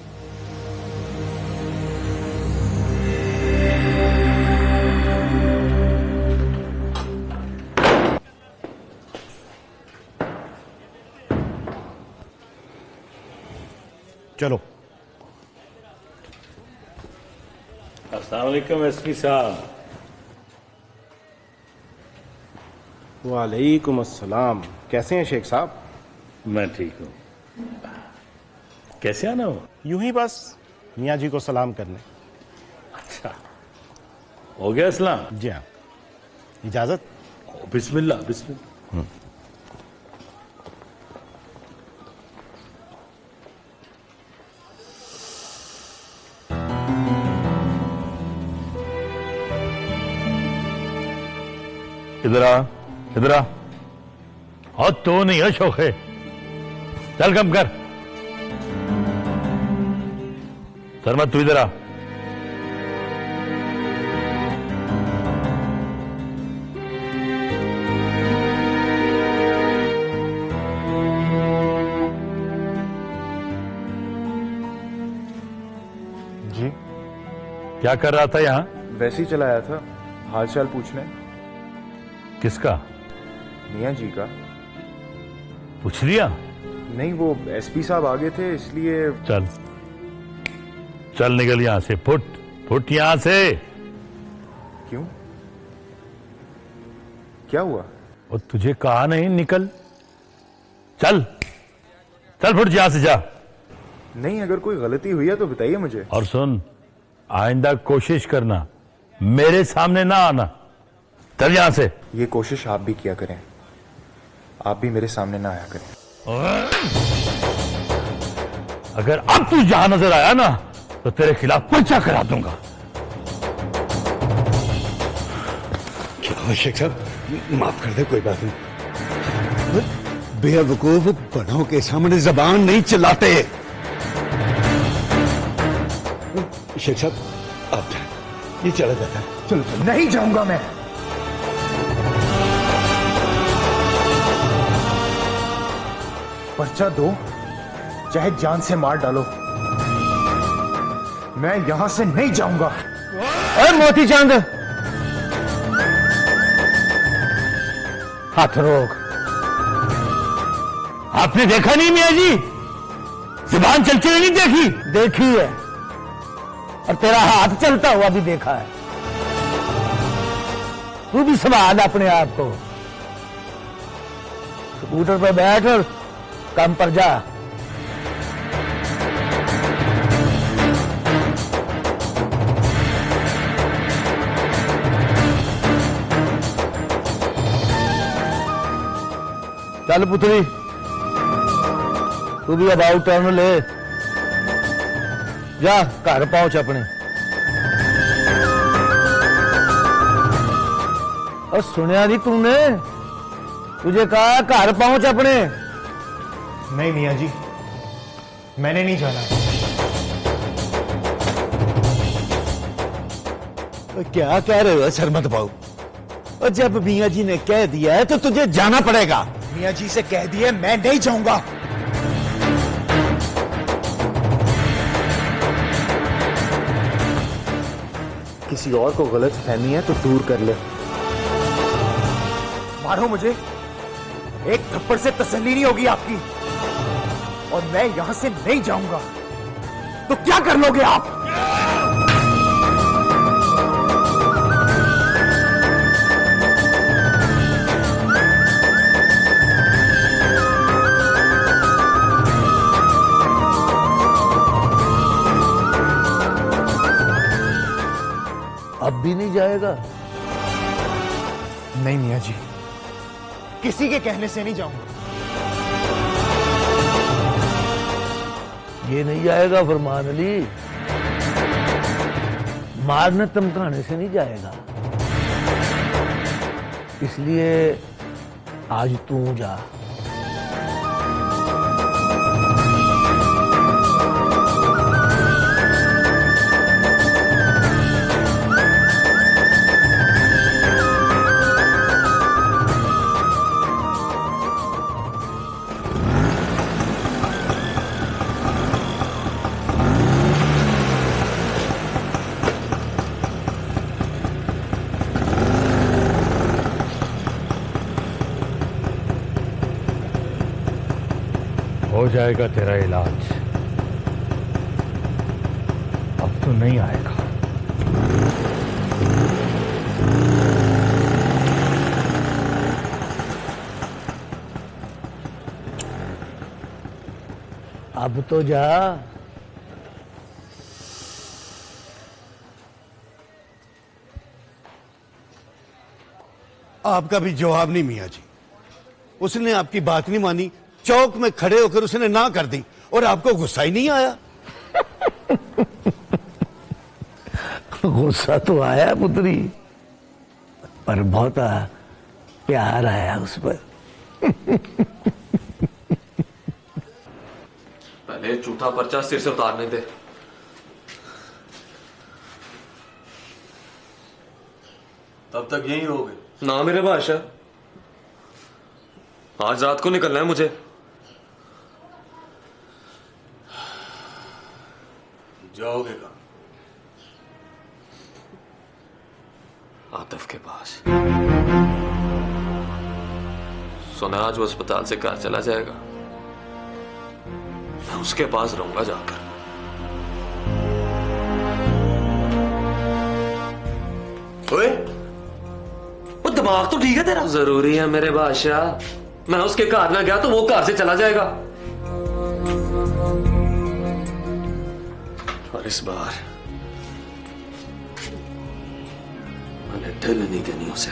Speaker 8: चलो।
Speaker 13: अस्सलाम वालेकुम एसपी साहब।
Speaker 15: वालेकुम अस्सलाम। कैसे हैं शेख साहब?
Speaker 13: मैं ठीक हूँ। कैसे आना हो?
Speaker 15: यूं ही बस मियाँ जी को सलाम करने।
Speaker 13: अच्छा, हो गया इस्लाम?
Speaker 15: जी हाँ। इजाजत?
Speaker 13: बिस्मिल्लाह बिस्मिल्लाह।
Speaker 16: इधर आ, इधर आ। और तो नहीं है शोखे, चल कम कर। शर्मा तू इधर आ।
Speaker 11: जी
Speaker 16: क्या कर रहा था यहाँ?
Speaker 11: वैसे ही चला आया था, हाल चाल पूछने।
Speaker 16: किसका?
Speaker 11: मियाँ जी का।
Speaker 16: पूछ लिया?
Speaker 11: नहीं, वो एसपी साहब आ गए थे इसलिए।
Speaker 16: चल चल निकल यहां से, फुट फुट यहां से।
Speaker 11: क्यों? क्या हुआ?
Speaker 16: और तुझे कहा नहीं निकल? चल चल फुट यहां से जा।
Speaker 11: नहीं, अगर कोई गलती हुई है तो बताइए मुझे।
Speaker 16: और सुन, आइंदा कोशिश करना मेरे सामने ना आना। चल यहां से।
Speaker 11: ये कोशिश आप भी किया करें, आप भी मेरे सामने ना आया करें।
Speaker 16: अगर अब तू यहां नजर आया ना तो तेरे खिलाफ पर्चा करा दूंगा।
Speaker 4: क्या शेख साहब, माफ कर दे, कोई बात नहीं। बेवकूफ बड़ों के सामने जबान नहीं चलाते। शेख साहब आप जाए, ये चला जाता है। चलो चलो।
Speaker 11: नहीं जाऊंगा मैं। पर्चा दो, चाहे जान से मार डालो, मैं यहां से नहीं जाऊंगा।
Speaker 16: अरे मोती चांद, हाथ रोक। आपने देखा नहीं मियाँ जी? जुबान चलती हुई नहीं देखी? देखी है, और तेरा हाथ चलता हुआ भी देखा है। तू भी संभाल अपने आप को। स्कूटर पर बैठ और काम पर जा। चल पुत्री, तू भी अबाउट टर्न ले जा, घर पहुंच अपने। और सुनिया नहीं तूने? तुझे कहा घर पहुंच अपने।
Speaker 11: नहीं मियाँ जी, मैंने नहीं जाना।
Speaker 4: क्या कह रहे हो सरमत भाऊ? और जब मियाँ जी ने कह दिया है तो तुझे जाना पड़ेगा।
Speaker 11: मियाँ जी से कह दिए मैं नहीं जाऊंगा। किसी और को गलत फहमी है तो दूर कर ले। मारो मुझे, एक थप्पड़ से तसल्ली नहीं होगी आपकी। और मैं यहां से नहीं जाऊंगा तो क्या कर लोगे आप?
Speaker 4: अब भी नहीं जाएगा?
Speaker 11: नहीं मियाँ जी, किसी के कहने से नहीं जाऊंगा।
Speaker 4: ये नहीं जाएगा फरमान अली, मारने धमकाने से नहीं जाएगा। इसलिए आज तू जा।
Speaker 13: हो जाएगा तेरा इलाज। अब तो नहीं आएगा।
Speaker 4: अब तो जा।
Speaker 8: आपका भी जवाब नहीं मियाँ जी। उसने आपकी बात नहीं मानी, चौक में खड़े होकर उसने ना कर दी और आपको गुस्सा ही नहीं आया।
Speaker 4: गुस्सा तो आया पुत्री, पर बहुत प्यार आया उस पर।
Speaker 3: पहले झूठा पर्चा सिर से उतारने दे।
Speaker 7: तब तक यहीं रहोगे?
Speaker 3: ना मेरे बादशाह, आज रात को निकलना है मुझे।
Speaker 7: जाओगे कहाँ?
Speaker 3: आतिफ के पास। सुना आज वो अस्पताल से घर चला जाएगा, मैं उसके पास रहूंगा जाकर।
Speaker 7: ओए,
Speaker 3: वो दिमाग तो ठीक है तेरा? जरूरी है मेरे बादशाह, मैं उसके घर ना गया तो वो घर से चला जाएगा। और इस बार मैंने ढिल नहीं देनी उसे।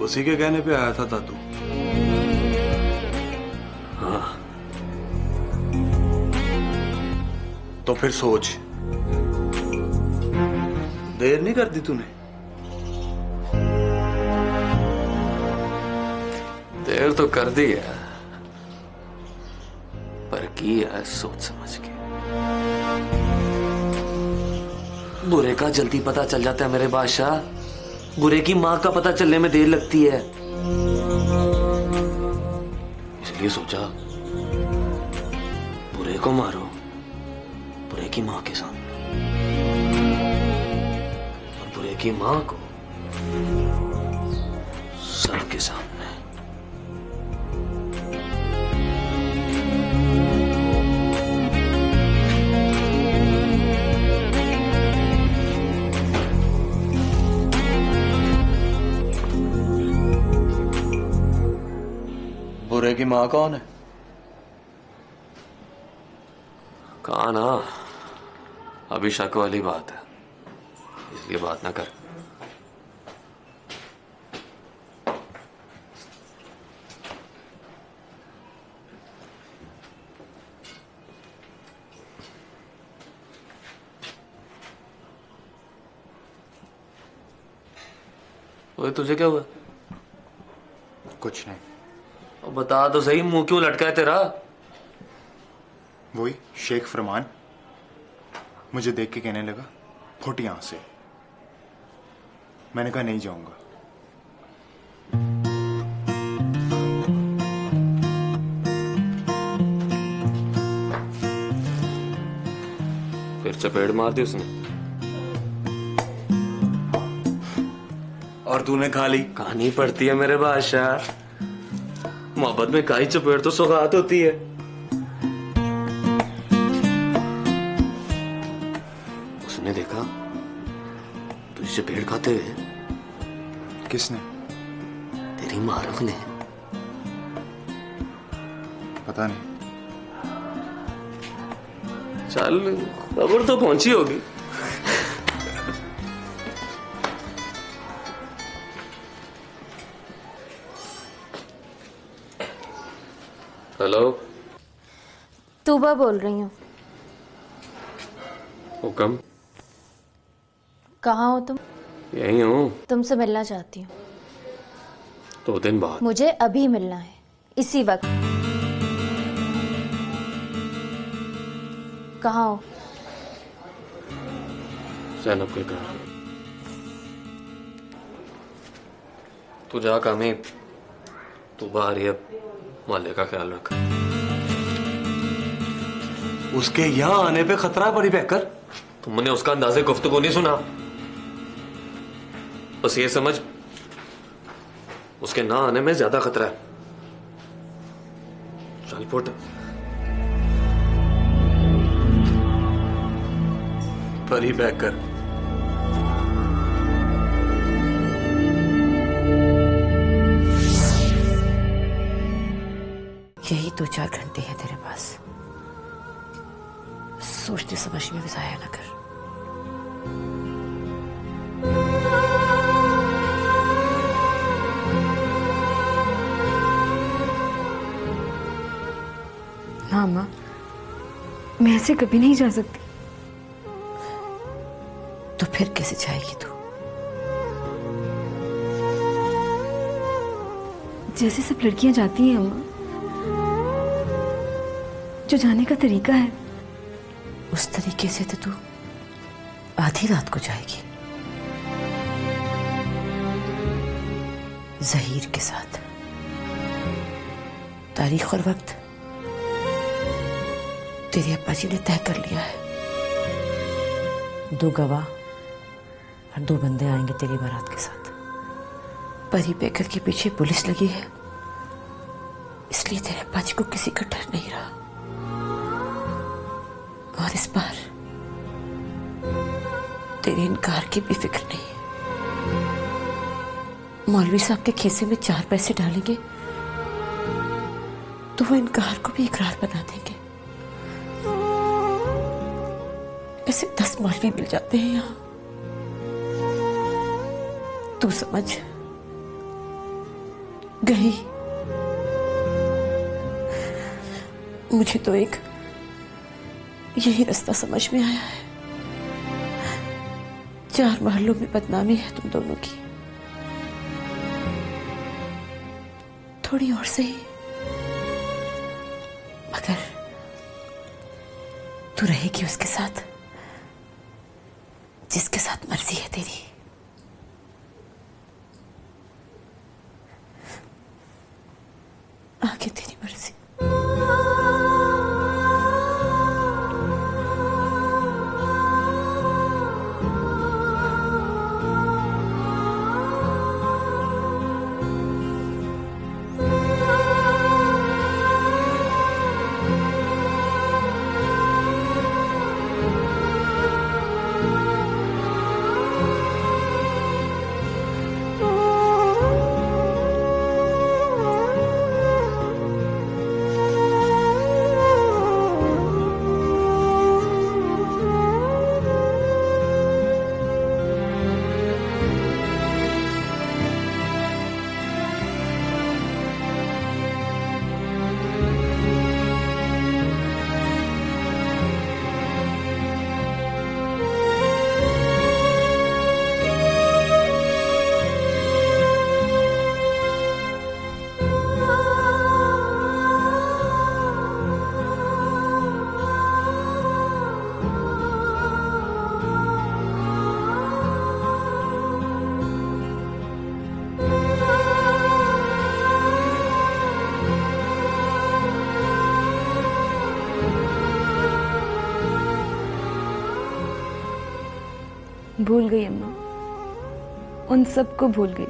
Speaker 7: उसी के कहने पे आया था दादू?
Speaker 3: हाँ।
Speaker 7: तो फिर सोच, देर नहीं कर दी तूने?
Speaker 3: देर तो कर दी है, पर की है सोच समझ के। बुरे का जल्दी पता चल जाता है मेरे बादशाह, बुरे की मां का पता चलने में देर लगती है। इसलिए सोचा बुरे को मारो बुरे की मां के सामने, और बुरे की मां को सबके सामने।
Speaker 7: बुरे की मां कौन है?
Speaker 3: कहा ना, अभी शक वाली बात है, इसलिए बात ना कर। ओए तुझे क्या हुआ?
Speaker 17: कुछ नहीं।
Speaker 3: और बता तो सही, मुंह क्यों लटका है तेरा?
Speaker 17: वही शेख फरमान मुझे देख के कहने लगा फुट यहां से। मैंने कहा नहीं जाऊंगा।
Speaker 3: फिर चपेट मार दी उसने
Speaker 7: और तूने खा ली?
Speaker 3: कहानी पड़ती है मेरे बादशाह, मोहब्बत में काई चपेट तो सौगात होती है। उसने देखा तुझे चपेट खाते हुए।
Speaker 17: किसने?
Speaker 3: तेरी मारुफ ने।
Speaker 17: पता नहीं।
Speaker 3: चल खबर तो पहुंची होगी। हेलो,
Speaker 14: तूबा बोल रही हूँ।
Speaker 3: हुक्म?
Speaker 14: कहाँ हो तुम?
Speaker 3: यही हूँ।
Speaker 14: तुमसे मिलना चाहती हूँ।
Speaker 3: 2 दिन बाद?
Speaker 14: मुझे अभी मिलना है, इसी वक्त। कहाँ हो?
Speaker 3: ज़ैनब के घर। तू जा कामी, तू बाहर ही अब मोहल्ले का ख्याल रख।
Speaker 7: उसके यहां आने पे खतरा है बड़ी बहकर।
Speaker 3: तुमने उसका अंदाजे गुफ्तगू नहीं सुना। बस ये समझ, उसके ना आने में ज्यादा खतरा है। चल फुट। परी बैकर।
Speaker 6: यही 2-4 घंटे हैं तेरे पास, सोचते समझने में ज़ाया न कर।
Speaker 10: हाँ माँ, मैं ऐसे कभी नहीं जा सकती।
Speaker 6: तो फिर कैसे जाएगी तू?
Speaker 10: जैसे सब लड़कियां जाती हैं अम्मा, जो जाने का तरीका है।
Speaker 6: उस तरीके से तो तू आधी रात को जाएगी, ज़हीर के साथ। तारीख और वक्त तेरे अप्पा जी ने तय कर लिया है। 2 गवाह और 2 बंदे आएंगे तेरी बारात के साथ। परी बेकर के पीछे पुलिस लगी है, इसलिए तेरे अप्पा जी को किसी का डर नहीं रहा। और इस बार तेरे इनकार की भी फिक्र नहीं है। मौलवी साहब के खीसे में 4 पैसे डालेंगे तो वो इनकार को भी इकरार बना देंगे। ऐसे 10 मौलवी मिल जाते हैं यहाँ। तू समझ गई। मुझे तो एक यही रास्ता समझ में आया है। 4 महलों में बदनामी है तुम दोनों की। थोड़ी और सही, मगर तू रहेगी उसके साथ जिसके साथ मर्जी है तेरी। आगे तेरी मर्जी।
Speaker 10: भूल गई अम्मा, उन सबको भूल गई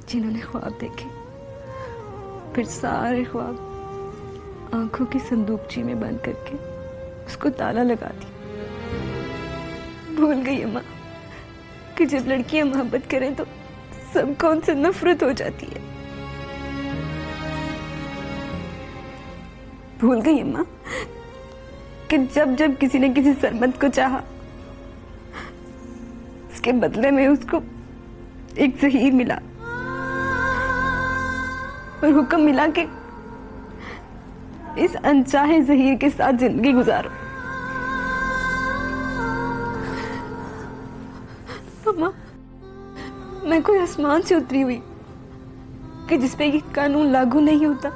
Speaker 10: जिन्होंने ख्वाब देखे, फिर सारे ख्वाब आंखों की संदूकची में बंद करके उसको ताला लगा दिया। भूल गई अम्मा कि जब लड़कियां मोहब्बत करें तो सबको उनसे नफरत हो जाती है। भूल गई अम्मा कि जब जब किसी ने किसी सरमत को चाहा, उसके बदले में उसको एक ज़हीर मिला और हुक्म मिला कि इस अनचाहे ज़हीर के साथ जिंदगी गुजारो। अम्मा, मैं कोई आसमान से उतरी हुई कि जिसपे ये कानून लागू नहीं होता।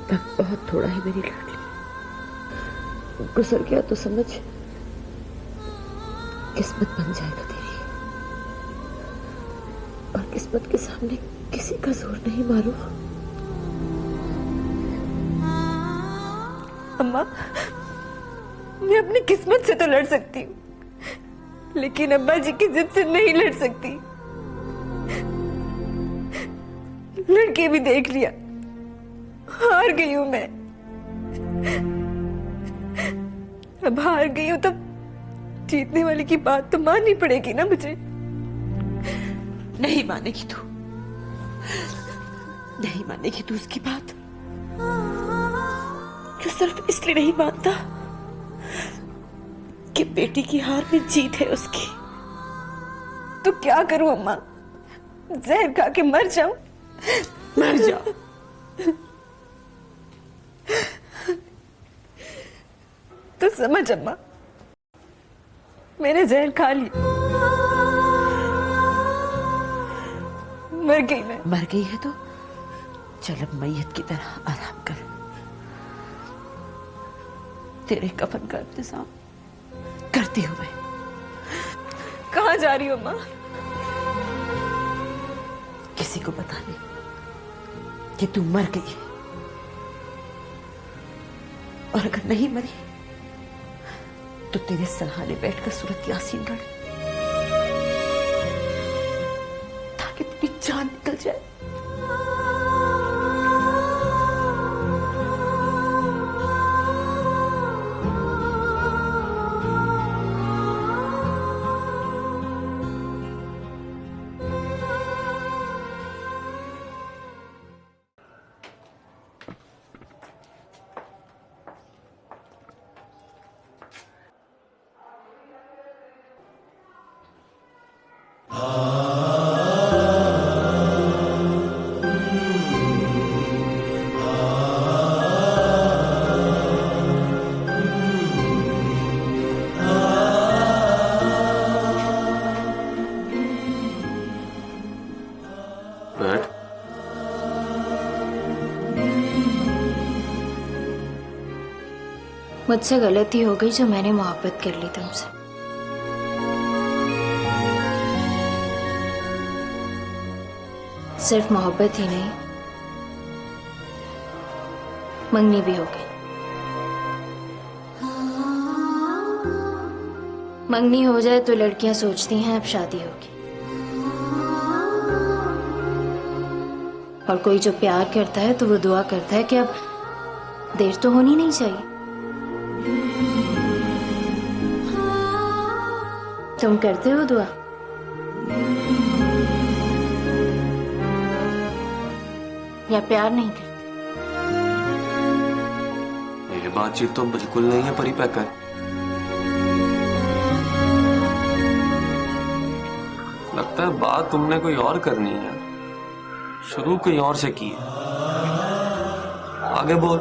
Speaker 6: वक्त बहुत थोड़ा है मेरी लाडली, गुजर गया तो समझ किस्मत बन जाएगा तेरी। और किस्मत के सामने किसी का जोर नहीं मारूफ।
Speaker 10: अम्मा, मैं अपनी किस्मत से तो लड़ सकती हूँ, लेकिन अब्बा जी की जिद से नहीं लड़ सकती। लड़के भी देख लिया, हार गई हूं मैं। अब हार गई हूं तब जीतने वाले की बात तो माननी पड़ेगी ना मुझे।
Speaker 6: नहीं मानेगी तू, नहीं मानेगी तू उसकी बात। जो सिर्फ इसलिए नहीं मानता कि बेटी की हार में जीत है उसकी।
Speaker 10: तो क्या करूं अम्मा, जहर खा के मर जाऊं?
Speaker 6: मर जा।
Speaker 10: तो समझ अम्मा, मैंने जहर खा लिया, मर गई मैं।
Speaker 6: मर गई है तो चल अब मैयत की तरह आराम कर। तेरे कफन का इंतजाम करती हूं मैं।
Speaker 10: कहाँ जा रही हो अम्मा?
Speaker 6: किसी को बताने कि तू मर गई है, और अगर नहीं मरी तो तेरे सराहने बैठकर सूरत यासीन गढ़, ताकि तेरी जान निकल जाए।
Speaker 3: बैठ।
Speaker 14: मुझसे गलती हो गई जो मैंने मोहब्बत कर ली तुमसे। सिर्फ मोहब्बत ही नहीं, मंगनी भी हो गई। मंगनी हो जाए तो लड़कियां सोचती हैं अब शादी होगी, और कोई जो प्यार करता है तो वो दुआ करता है कि अब देर तो होनी नहीं चाहिए। तुम करते हो दुआ? या प्यार नहीं करते?
Speaker 3: ये बातचीत तो बिल्कुल नहीं है परी पैकर। लगता है बात तुमने कोई और करनी है, शुरू कोई और से की है। आगे बोल।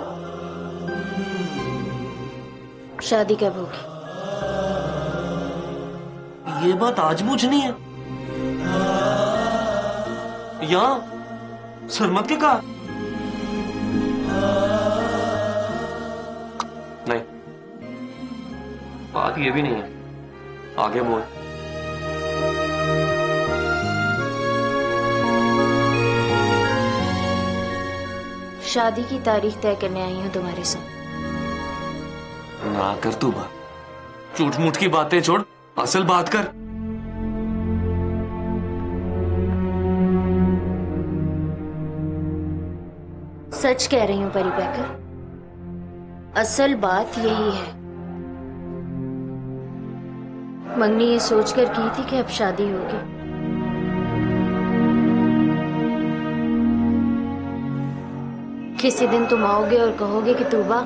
Speaker 14: शादी कब होगी?
Speaker 3: ये बात आज पूछनी है? यहाँ सरमत के कहा? नहीं, बात ये भी नहीं है। आगे बोल।
Speaker 14: शादी की तारीख तय करने आई हूं तुम्हारे साथ।
Speaker 3: ना कर तू बात, झूठ मूठ की बातें छोड़, असल बात कर।
Speaker 14: सच कह रही हूं परी पैकर, असल बात यही है। मंगनी ये सोचकर की थी कि अब शादी होगी, किसी दिन तुम आओगे और कहोगे कि तूबा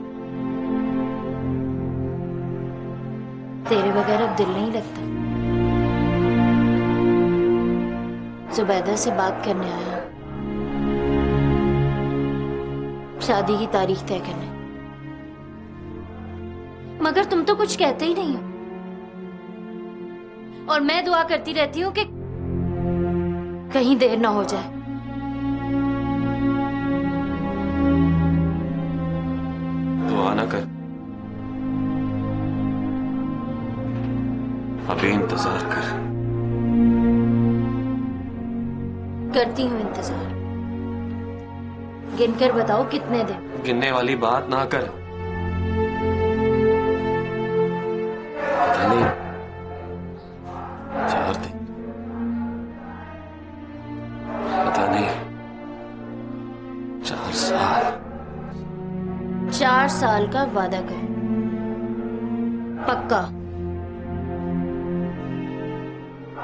Speaker 14: तेरे बगैर अब दिल नहीं लगता। जुबैदा से बात करने आया, शादी की तारीख तय करने, मगर तुम तो कुछ कहते ही नहीं हो, और मैं दुआ करती रहती हूँ कि कहीं देर ना हो जाए।
Speaker 3: दुआ ना कर, अभी इंतजार कर।
Speaker 14: करती हूँ इंतजार, गिनकर बताओ कितने दिन।
Speaker 3: गिनने वाली बात ना कर।
Speaker 14: साल का वादा कर, पक्का,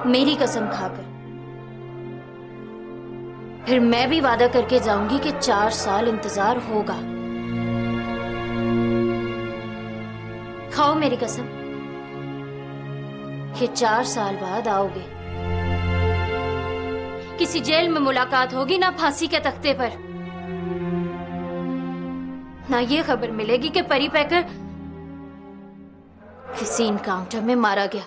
Speaker 14: मेरी कसम खाकर। फिर मैं भी वादा करके जाऊंगी कि 4 साल इंतजार होगा। खाओ मेरी कसम कि 4 साल बाद आओगे। किसी जेल में मुलाकात होगी, ना फांसी के तख्ते पर, ना ये खबर मिलेगी कि परी पैकर किसी इनकाउंटर में मारा गया।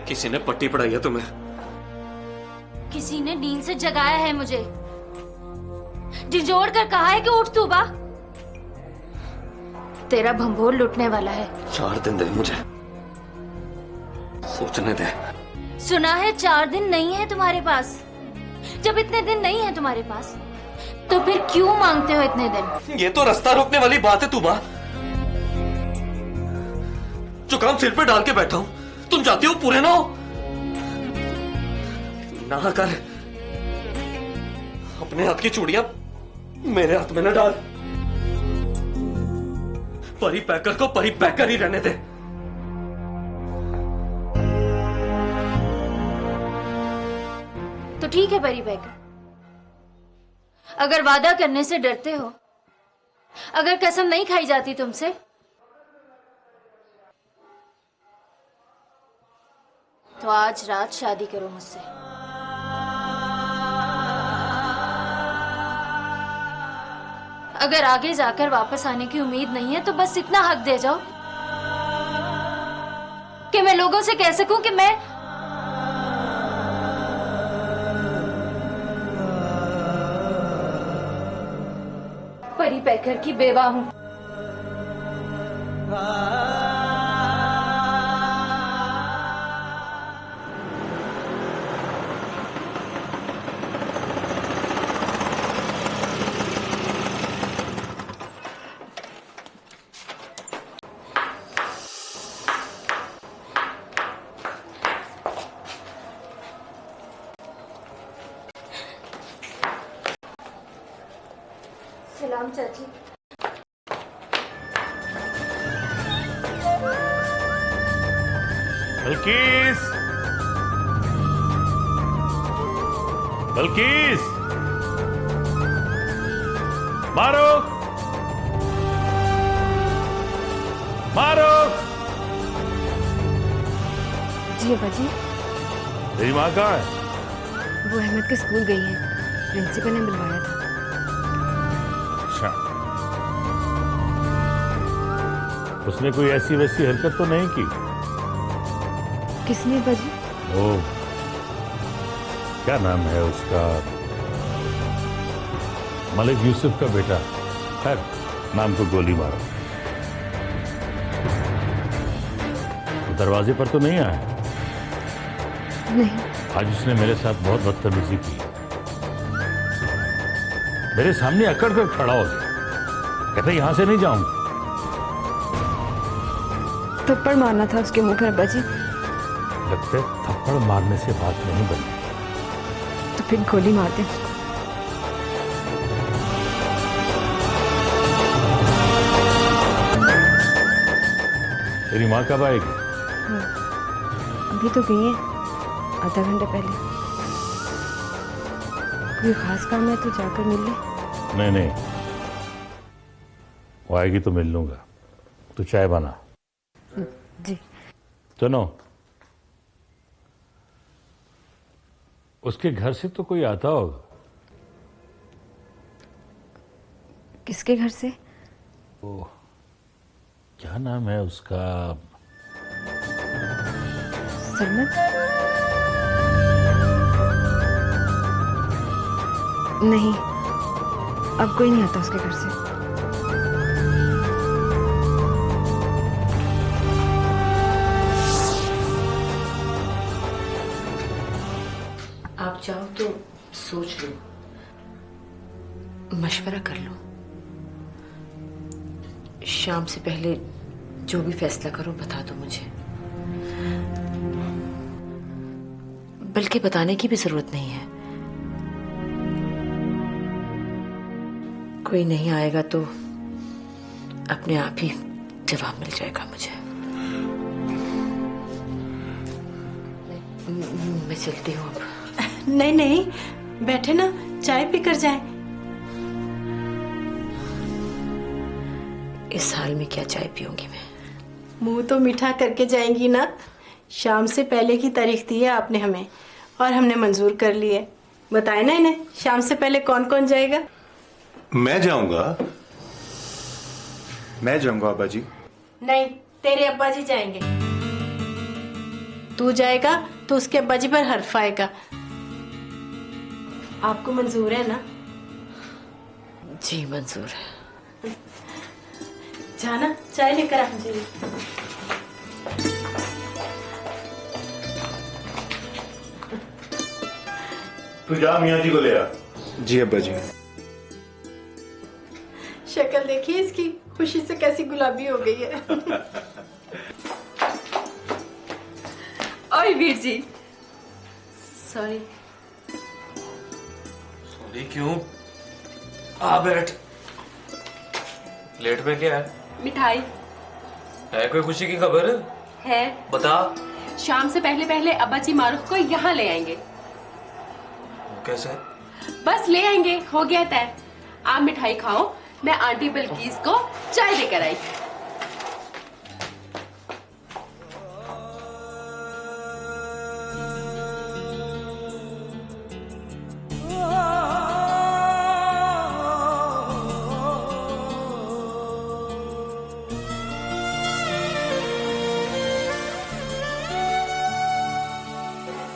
Speaker 3: किसी ने पट्टी पढ़ाई है तुम्हें?
Speaker 14: किसी ने नींद से जगाया है मुझे, झिझोड़ कर कहा है कि उठ तू बा, तेरा भंभोर लुटने वाला है।
Speaker 3: 4 दिन दे मुझे सोचने दे।
Speaker 14: सुना है 4 दिन नहीं है तुम्हारे पास। जब इतने दिन नहीं है तुम्हारे पास, तो फिर क्यों मांगते हो इतने दिन?
Speaker 3: ये तो रास्ता रोकने वाली बात है तुबा। जो काम सिर पे डाल के बैठा हूं, तुम चाहती हो पूरे ना हो? ना कर, अपने हाथ की चूड़ियां मेरे हाथ में न डाल। परी पैकर को परी पैकर ही रहने दे।
Speaker 14: तो ठीक है परी पैकर, अगर वादा करने से डरते हो, अगर कसम नहीं खाई जाती तुमसे, तो आज रात शादी करो मुझसे। अगर आगे जाकर वापस आने की उम्मीद नहीं है, तो बस इतना हक दे जाओ कि मैं लोगों से कह सकूं कि मैं परी पैकर की बेवा हूं। सलाम चाची।
Speaker 13: बल्कीस, बल्कीस, मारूक, मारूक।
Speaker 10: जी अब्बा जी।
Speaker 13: तेरी माँ कहाँ है?
Speaker 10: वो अहमद के स्कूल गई है, प्रिंसिपल ने बुलवाया था।
Speaker 13: अच्छा, उसने कोई ऐसी वैसी हरकत तो नहीं की?
Speaker 10: किसने अब्बा जी?
Speaker 13: ओ, क्या नाम है उसका? मलिक यूसुफ का बेटा। खैर, नाम को गोली मारो। वो दरवाजे पर तो नहीं आया?
Speaker 10: नहीं।
Speaker 13: आज उसने मेरे साथ बहुत बदतमीजी की। मेरे सामने अकड़ कर खड़ा हो गया, कहते यहां से नहीं जाऊंगा।
Speaker 10: थप्पड़ मारना था उसके मुंह पर अब्बा जी।
Speaker 13: लगता है थप्पड़ मारने से बात नहीं बनी,
Speaker 10: तो फिर गोली मारते उसको।
Speaker 13: तेरी माँ कब आएगी?
Speaker 10: अभी तो गई है, आधा घंटा पहले। कोई खास काम है तो जाकर मिल ले।
Speaker 13: नहीं नहीं, वो आएगी तो मिल लूंगा। तू चाय बना।
Speaker 10: जी।
Speaker 13: सुनो, उसके घर से तो कोई आता होगा?
Speaker 10: किसके घर से?
Speaker 13: ओह, क्या नाम है उसका?
Speaker 10: सरमद? नहीं, अब कोई नहीं आता उसके घर से।
Speaker 6: आप चाहो तो सोच लो, मशवरा कर लो। शाम से पहले जो भी फैसला करो बता दो मुझे। बल्कि बताने की भी जरूरत नहीं है। कोई नहीं आएगा तो अपने आप ही जवाब मिल जाएगा मुझे। मैं चलती हूँ अब।
Speaker 18: नहीं नहीं, बैठे ना, चाय पीकर जाए।
Speaker 6: इस हाल में क्या चाय पीऊंगी मैं?
Speaker 18: मुंह तो मीठा करके जाएंगी ना। शाम से पहले की तारीख दी है आपने हमें और हमने मंजूर कर ली है। बताए ना इन्हें शाम से पहले कौन कौन जाएगा।
Speaker 17: मैं जाऊंगा अब्बा जी।
Speaker 18: नहीं, तेरे अब्बा जी जाएंगे। तू जाएगा तो उसके अब्बा जी पर हर्फ आएगा। आपको मंजूर है ना?
Speaker 6: जी मंजूर है।
Speaker 18: जाना, चाय लेकर आ मुझे।
Speaker 13: तू जा मियाँ जी को ले आ।
Speaker 17: जी अब्बा जी।
Speaker 18: शक्ल देखिए इसकी, खुशी से कैसी गुलाबी हो गई है।
Speaker 2: ओए वीर जी, सॉरी।
Speaker 3: सॉरी क्यों? आ बैठ। प्लेट में क्या है?
Speaker 2: मिठाई
Speaker 3: है। कोई खुशी की खबर
Speaker 2: है?
Speaker 3: बता।
Speaker 2: शाम से पहले पहले अब्बा जी मारूफ को यहाँ ले आएंगे।
Speaker 3: कैसे?
Speaker 2: बस ले आएंगे, हो गया तय। आप मिठाई खाओ, मैं आंटी बल्कीस को चाय लेकर आई।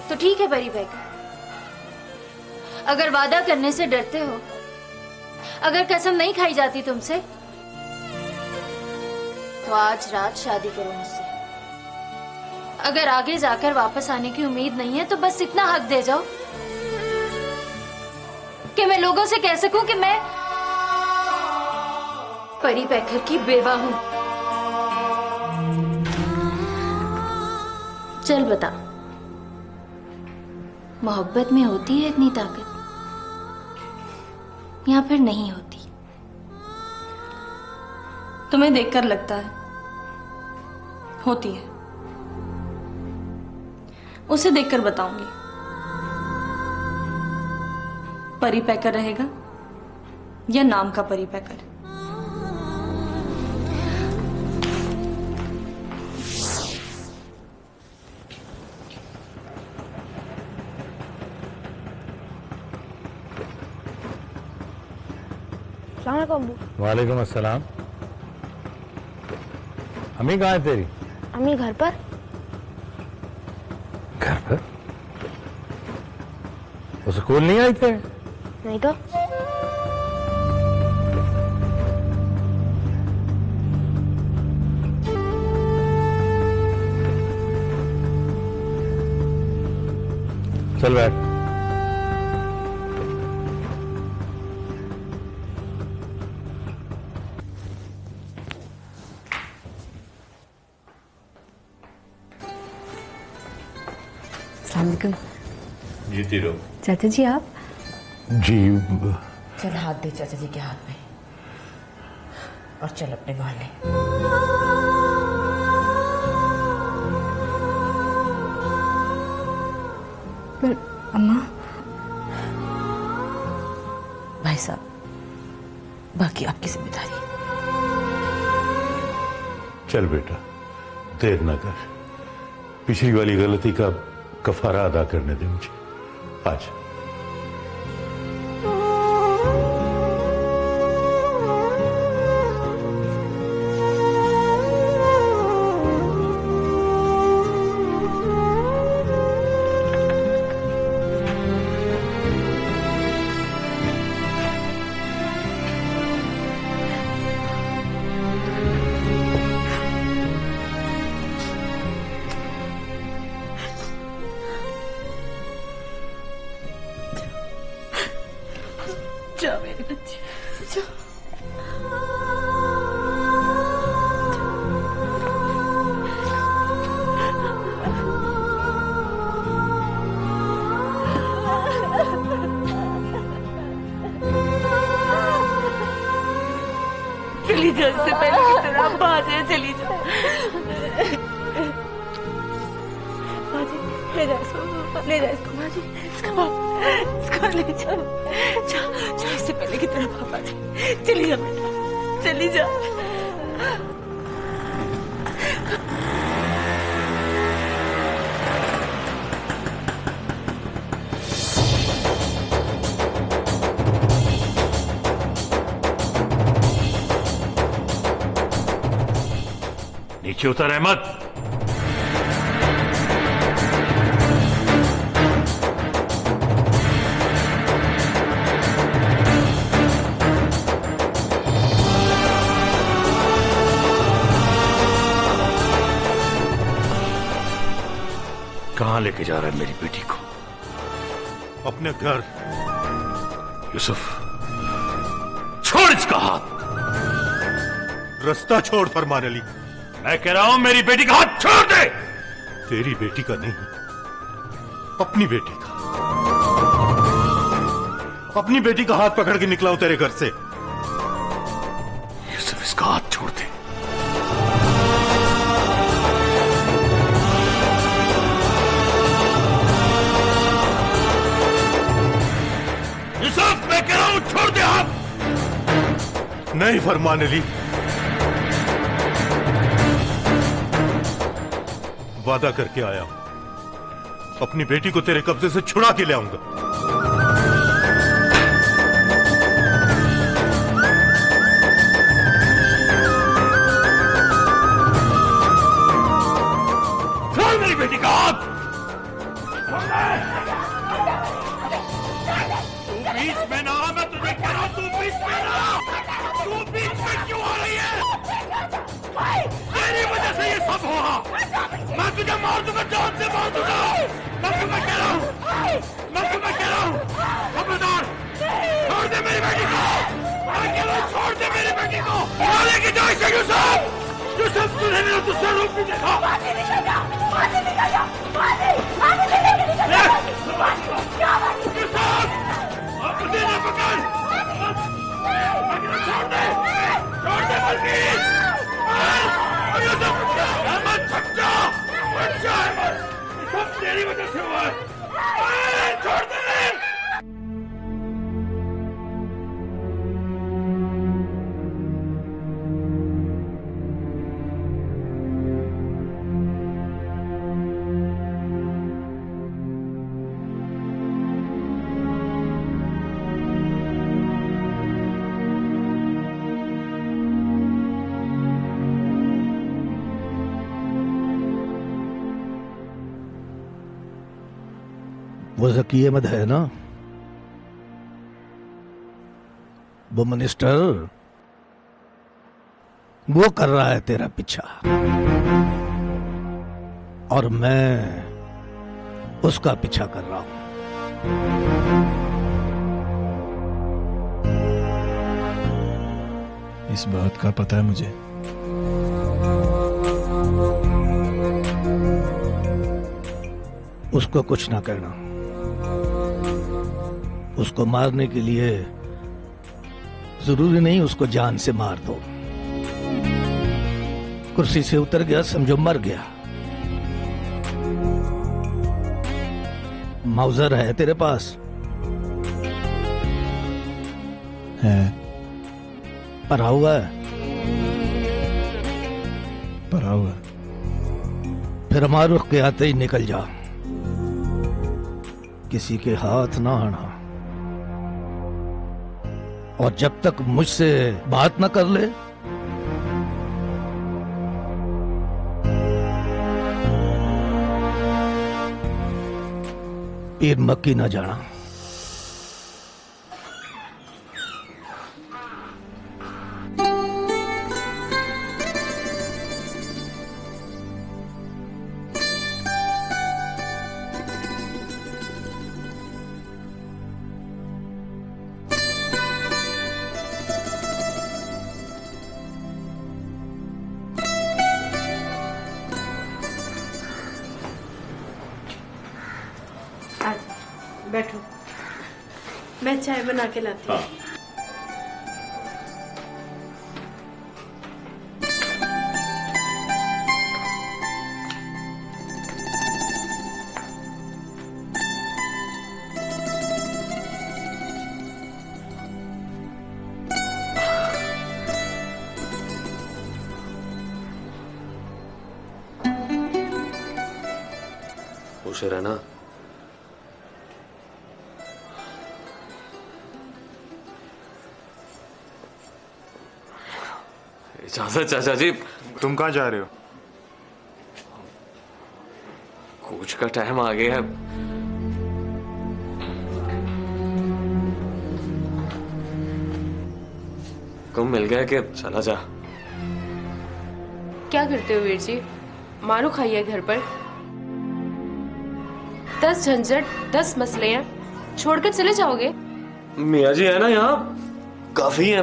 Speaker 14: तो ठीक है परी बेग, अगर वादा करने से डरते हो, अगर कसम नहीं खाई जाती तुमसे, तो आज रात शादी करो मुझसे। अगर आगे जाकर वापस आने की उम्मीद नहीं है तो बस इतना हक दे जाओ कि मैं लोगों से कह सकूं कि मैं परी पैकर की बेवा हूं। चल बता, मोहब्बत में होती है इतनी ताकत या फिर नहीं होती?
Speaker 18: तुम्हें देखकर लगता है होती है। उसे देखकर बताऊंगी परी पैकर रहेगा या नाम का परी पैकर।
Speaker 16: वालेकुम अस्सलाम। अम्मी कहाँ है तेरी?
Speaker 12: अम्मी घर पर।
Speaker 16: घर पर? वो स्कूल नहीं आई थे?
Speaker 12: नहीं तो।
Speaker 16: चल बैठ। जीती रहो।
Speaker 10: चाचा जी आप?
Speaker 16: जी।
Speaker 6: चल हाथ दे चाचा जी के हाथ में और चल अपने मोहल्ले।
Speaker 10: पर अम्मा।
Speaker 6: भाई साहब, बाकी आपकी जिम्मेदारी।
Speaker 13: चल बेटा, देर न कर। पिछली वाली गलती का कफारा अदा करने दे मुझे। आज
Speaker 6: चली जा, इससे पहले की तरह अब आ जाए, चली जा। माँ जी ले जाओ इसको, ले जाओ इसको, माँ जी इसको ले जाओ, जाओ इससे पहले की तरह पापा जी, चली जा बेटा, चली जा।
Speaker 13: नीचे उतर अहमद। कहां लेके जा रहा है मेरी बेटी को?
Speaker 8: अपने घर।
Speaker 13: यूसुफ, छोड़ इसका हाथ।
Speaker 8: रास्ता छोड़ फरमान अली।
Speaker 13: मैं कह रहा हूं मेरी बेटी का हाथ छोड़ दे।
Speaker 8: तेरी बेटी का नहीं, अपनी बेटी का। अपनी बेटी का हाथ पकड़ के निकला हूं तेरे घर से।
Speaker 13: यूसुफ, इसका हाथ छोड़ दे। यूसुफ, मैं कह रहा हूं छोड़ दे हाथ।
Speaker 8: नहीं फरमान अली, वादा करके आया हूं, अपनी बेटी को तेरे कब्जे से छुड़ा के ले आऊंगा।
Speaker 13: छोड़ मेरी बेटी का हाथ। तू बीच में ना आ, मैं तुझे कह रहा हूं, तू बीच में ना आ। तू बीच में क्यों आ रही है? तेरी वजह से ये सब हुआ। मैं तुझे मार दूंगा, जान से मार दूंगा। मैं तुम्हें कह रहा हूं, मैं तुम्हें कह रहा हूं, खबरदार, छोड़ दे मेरी बेटी को। मैं कह रहा हूं, छोड़ दे मेरी बेटी को। मारे की जाए से यूसुफ, यूसुफ तुझे मेरा दूसरा रूप नहीं देखा। यूसुफ, अब मुझे न पकड़। छोड़ दे, छोड़ दे बल्कि। यूसुफ, अहमद छट जा, छट जा अहमद, सब तेरी वजह से हुआ है। छोड़ दे।
Speaker 4: वो ज़की अहमद है ना, वो मिनिस्टर, वो कर रहा है तेरा पीछा, और मैं उसका पीछा कर रहा हूं।
Speaker 19: इस बात का पता है मुझे।
Speaker 4: उसको कुछ ना कहना। उसको मारने के लिए जरूरी नहीं उसको जान से मार दो। कुर्सी से उतर गया समझो मर गया। माउजर है तेरे पास?
Speaker 19: है।
Speaker 4: पढ़ा हुआ है?
Speaker 19: पढ़ा हुआ।
Speaker 4: फिर हमारे रुख के आते ही निकल जा, किसी के हाथ ना आना, और जब तक मुझसे बात ना कर ले पीर मक्की ना जाना।
Speaker 18: बैठो, मैं चाय बना के लाती हूँ।
Speaker 3: खुश रहना। इजाजत चाचा जी।
Speaker 17: तुम कहाँ जा रहे हो?
Speaker 3: कूच का टाइम आ गया है। कम मिल गया कि चला जा।
Speaker 2: क्या करते हो वीर जी? मारो खाइए घर पर। 10 झंझट 10 मसले हैं, छोड़कर चले जाओगे?
Speaker 3: मियाँ जी है ना यहाँ, काफी है।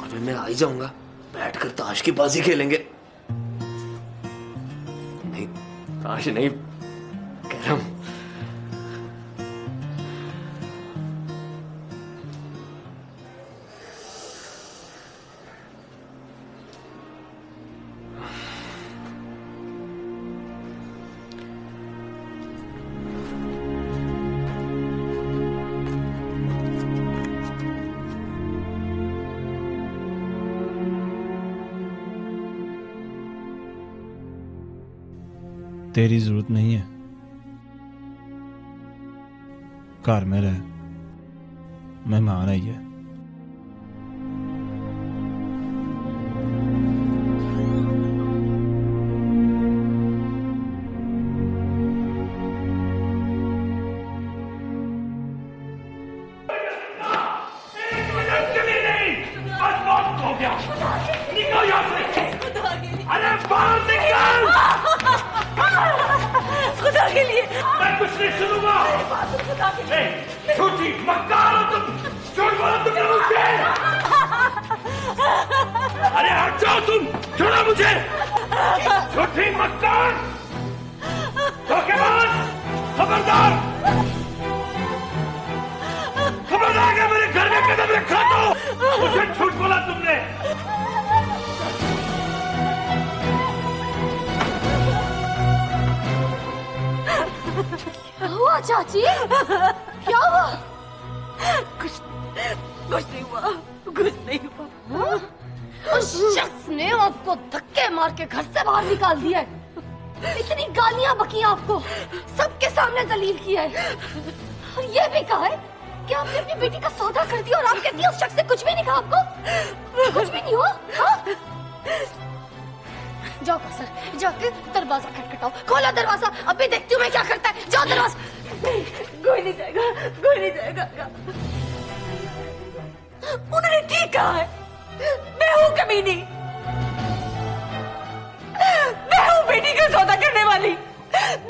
Speaker 3: अभी मैं आ ही जाऊंगा, बैठकर ताश की बाजी खेलेंगे। नहीं ताश नहीं, कैरम।
Speaker 19: तेरी जरूरत नहीं है, घर में रह, मेहमान आई है।
Speaker 11: खुदा के लिए मैं कुछ नहीं सुनूंगा। झूठी मक्कार हो तुम, झूठ बोलो तुमने मुझसे। अरे हट जाओ तुम, छोड़ो मुझे। झूठी मक्कार, धोखेबाज, खबरदार। खबरदार कि मेरे घर में कदम रखा तो मुझे झूठ बोला तुमने।
Speaker 1: क्या हुआ चाची? क्या हुआ?
Speaker 11: कुछ नहीं हुआ, कुछ नहीं हुआ।
Speaker 1: हाँ? उस शख्स ने आपको धक्के मार के घर से बाहर निकाल दिया है, इतनी गालियां बकी आपको, सबके सामने जलील किया है, और ये भी कहा है कि आपने अपनी बेटी का सौदा कर दिया, और आप कहती हैं उस शख्स से कुछ भी नहीं कहा आपको? कुछ भी नहीं हुआ? हाँ? जाओ सर, जाके दरवाजा खटखटाओ, खोलो दरवाजा, अभी देखती हूँ मैं क्या करता है। जाओ दरवाजा।
Speaker 11: कोई नहीं जाएगा, कोई नहीं जाएगा। उन्होंने ठीक कहा है, मैं हूँ कमीनी, मैं हूँ बेटी का सौदा करने वाली।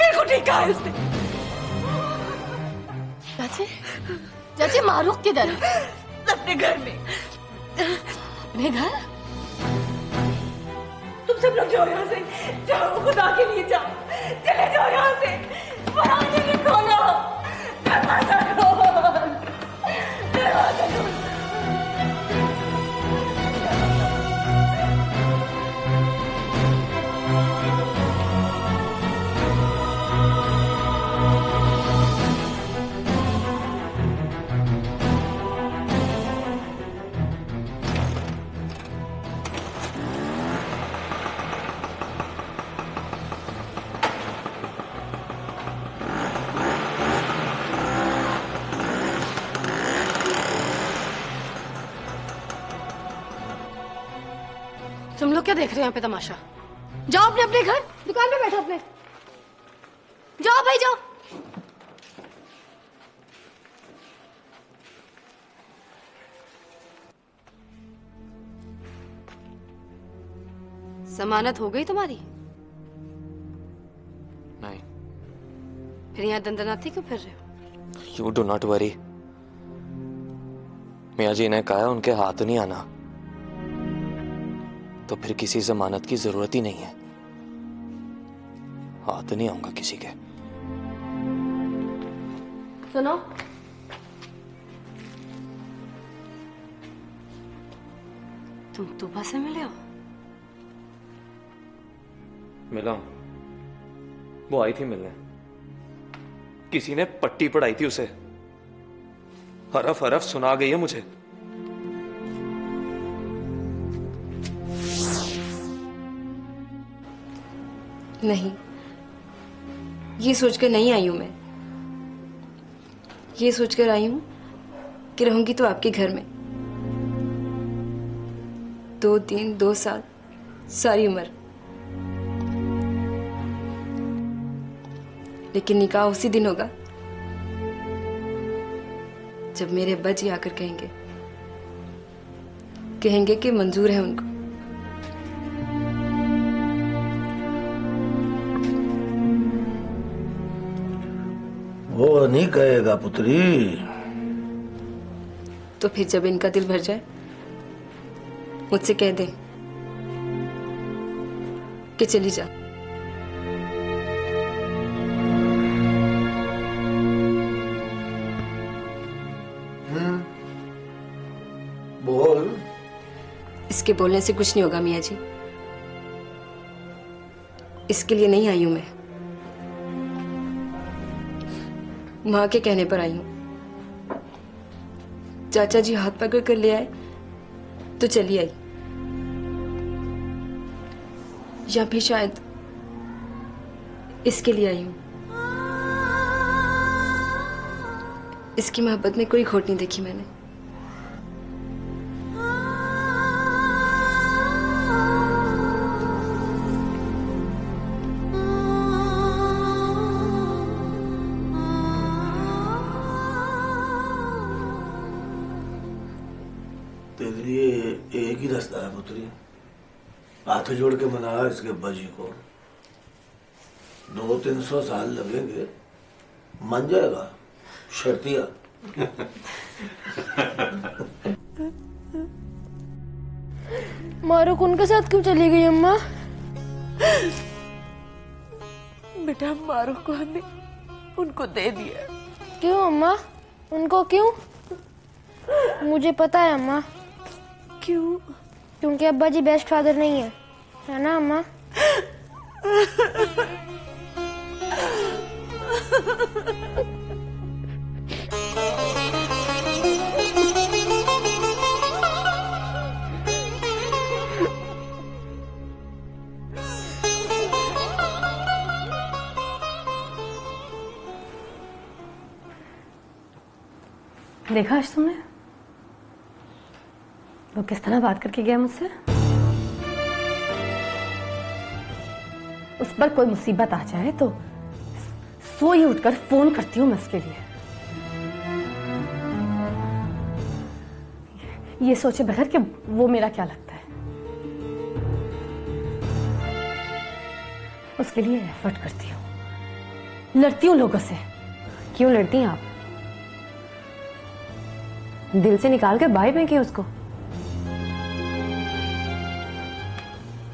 Speaker 11: बिल्कुल ठीक कहा है उसने।
Speaker 1: चाची, चाची मारूफ किधर है?
Speaker 11: अपने घर में।
Speaker 1: अपने घर?
Speaker 11: तुम सब लोग जाओ यहाँ से, जाओ, खुदा के लिए जाओ, चले जाओ यहाँ से। दरवाजा खोलो, दरवाजा खोलो, दरवाजा खोलो।
Speaker 1: तुम लोग क्या देख रहे हो यहाँ पे तमाशा? जाओ अपने अपने घर, दुकान पे बैठो अपने। जाओ भाई जाओ। जमानत हो गई तुम्हारी?
Speaker 3: नहीं।
Speaker 1: फिर यहाँ दंदनाती क्यों फिर रहे हो?
Speaker 3: You do not worry. मियाँ जी ने कहा उनके हाथ नहीं आना, तो फिर किसी जमानत की जरूरत ही नहीं है। हाथ नहीं आऊंगा किसी के।
Speaker 1: सुनो, तुम तूबा से मिले हो?
Speaker 3: मिला हूं, वो आई थी मिलने। किसी ने पट्टी पढ़ाई थी उसे, हरफ हरफ सुना गई है मुझे।
Speaker 10: नहीं, ये सोचकर नहीं आई हूं मैं। ये सोचकर आई हूं कि रहूंगी तो आपके घर में 2 दिन 2 साल, सारी उम्र। लेकिन निकाह उसी दिन होगा जब मेरे अब्बा जी आकर कहेंगे कि मंजूर है उनको।
Speaker 4: वो नहीं कहेगा पुत्री।
Speaker 10: तो फिर जब इनका दिल भर जाए मुझसे कह दे कि चली जा।
Speaker 4: बोल।
Speaker 10: इसके बोलने से कुछ नहीं होगा मियाँ जी। इसके लिए नहीं आई हूं मैं, माँ के कहने पर आई हूं। चाचा जी हाथ पकड़ कर ले आए तो चली आई, या फिर शायद इसके लिए आई हूं। इसकी मोहब्बत में कोई खोट नहीं देखी मैंने।
Speaker 4: तेरे लिए एक ही रास्ता है पुत्री, हाथ जोड़ के मना इसके अब्बा जी को। 200-300 साल लगेंगे, मान जाएगा। शर्तिया।
Speaker 12: मारूक उनके साथ क्यों चली गई अम्मा?
Speaker 11: बेटा मारूक को हमने उनको दे दिया।
Speaker 12: क्यों अम्मा? उनको क्यों? मुझे पता है अम्मा।
Speaker 11: क्यों?
Speaker 12: क्योंकि अब्बा जी बेस्ट फादर नहीं है ना अम्मा?
Speaker 20: देखा आज तुमने वो किस तरह बात करके गया मुझसे? उस पर कोई मुसीबत आ जाए तो सोई उठकर फोन करती हूँ मैं उसके लिए। ये सोचे बगैर कि वो मेरा क्या लगता है, उसके लिए एफर्ट करती हूँ, लड़ती हूँ लोगों से।
Speaker 10: क्यों लड़ती हैं आप? दिल से निकाल कर बाहर फेंके उसको।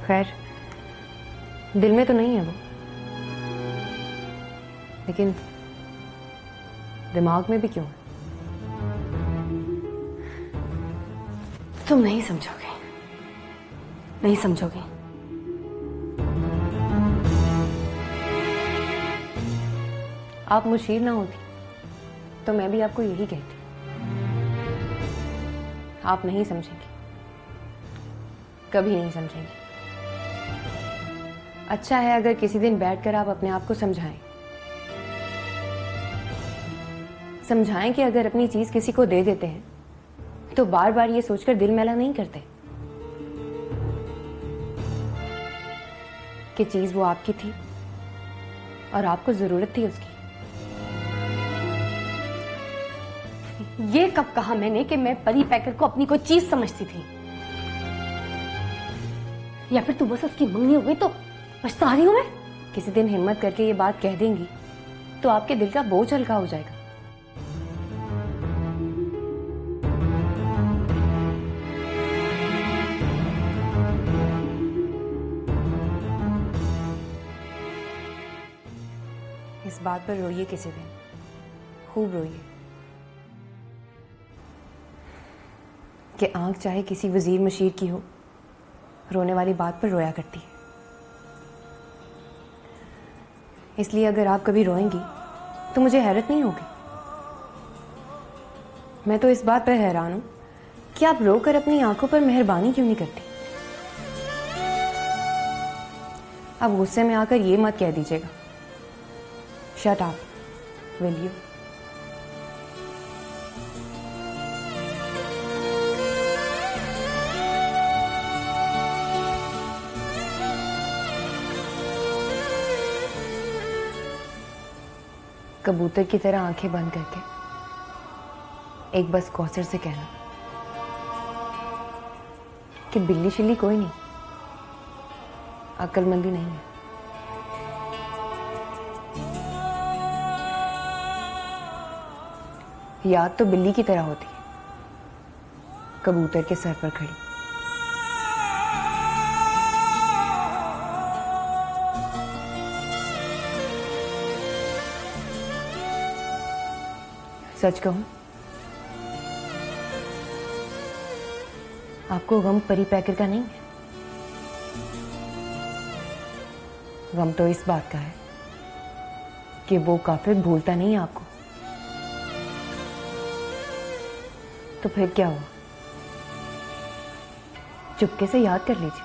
Speaker 10: खैर, दिल में तो नहीं है वो, लेकिन दिमाग में भी क्यों है?
Speaker 20: तुम नहीं समझोगे, नहीं समझोगे।
Speaker 10: आप मुशीर ना होती तो मैं भी आपको यही कहती। आप नहीं समझेंगे, कभी नहीं समझेंगे। अच्छा है अगर किसी दिन बैठकर आप अपने आप को समझाएं कि अगर अपनी चीज किसी को दे देते हैं तो बार बार ये सोचकर दिल मैला नहीं करते कि चीज वो आपकी थी और आपको जरूरत थी उसकी।
Speaker 20: ये कब कहा मैंने कि मैं परी पैकर को अपनी कोई चीज समझती थी? या फिर तू बस उसकी मंगनी हो गई तो पछता रही हूं मैं?
Speaker 10: किसी दिन हिम्मत करके ये बात कह देंगी तो आपके दिल का बोझ हल्का हो जाएगा। इस बात पर रोइए किसी दिन, खूब रोइए कि आंख चाहे किसी वजीर मशीर की हो, रोने वाली बात पर रोया करती है। इसलिए अगर आप कभी रोएंगी तो मुझे हैरत नहीं होगी। मैं तो इस बात पर हैरान हूं कि आप रोकर अपनी आंखों पर मेहरबानी क्यों नहीं करती। अब गुस्से में आकर ये मत कह दीजिएगा। Shut up, will you? कबूतर की तरह आंखें बंद करके एक बस कौसर से कहना कि बिल्ली शिल्ली कोई नहीं, अक्लमंदी नहीं है। याद तो बिल्ली की तरह होती है, कबूतर के सर पर खड़ी। सच कहूं, आपको गम परी पैकर का नहीं है। गम तो इस बात का है कि वो काफिर भूलता नहीं है आपको। तो फिर क्या हुआ? चुपके से याद कर लीजिए।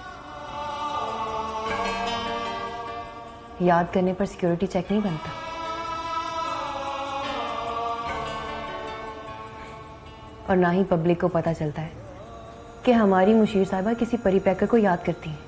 Speaker 10: याद करने पर सिक्योरिटी चेक नहीं बनता। और ना ही पब्लिक को पता चलता है कि हमारी मुशीर साहिबा किसी परी पैकर को याद करती हैं।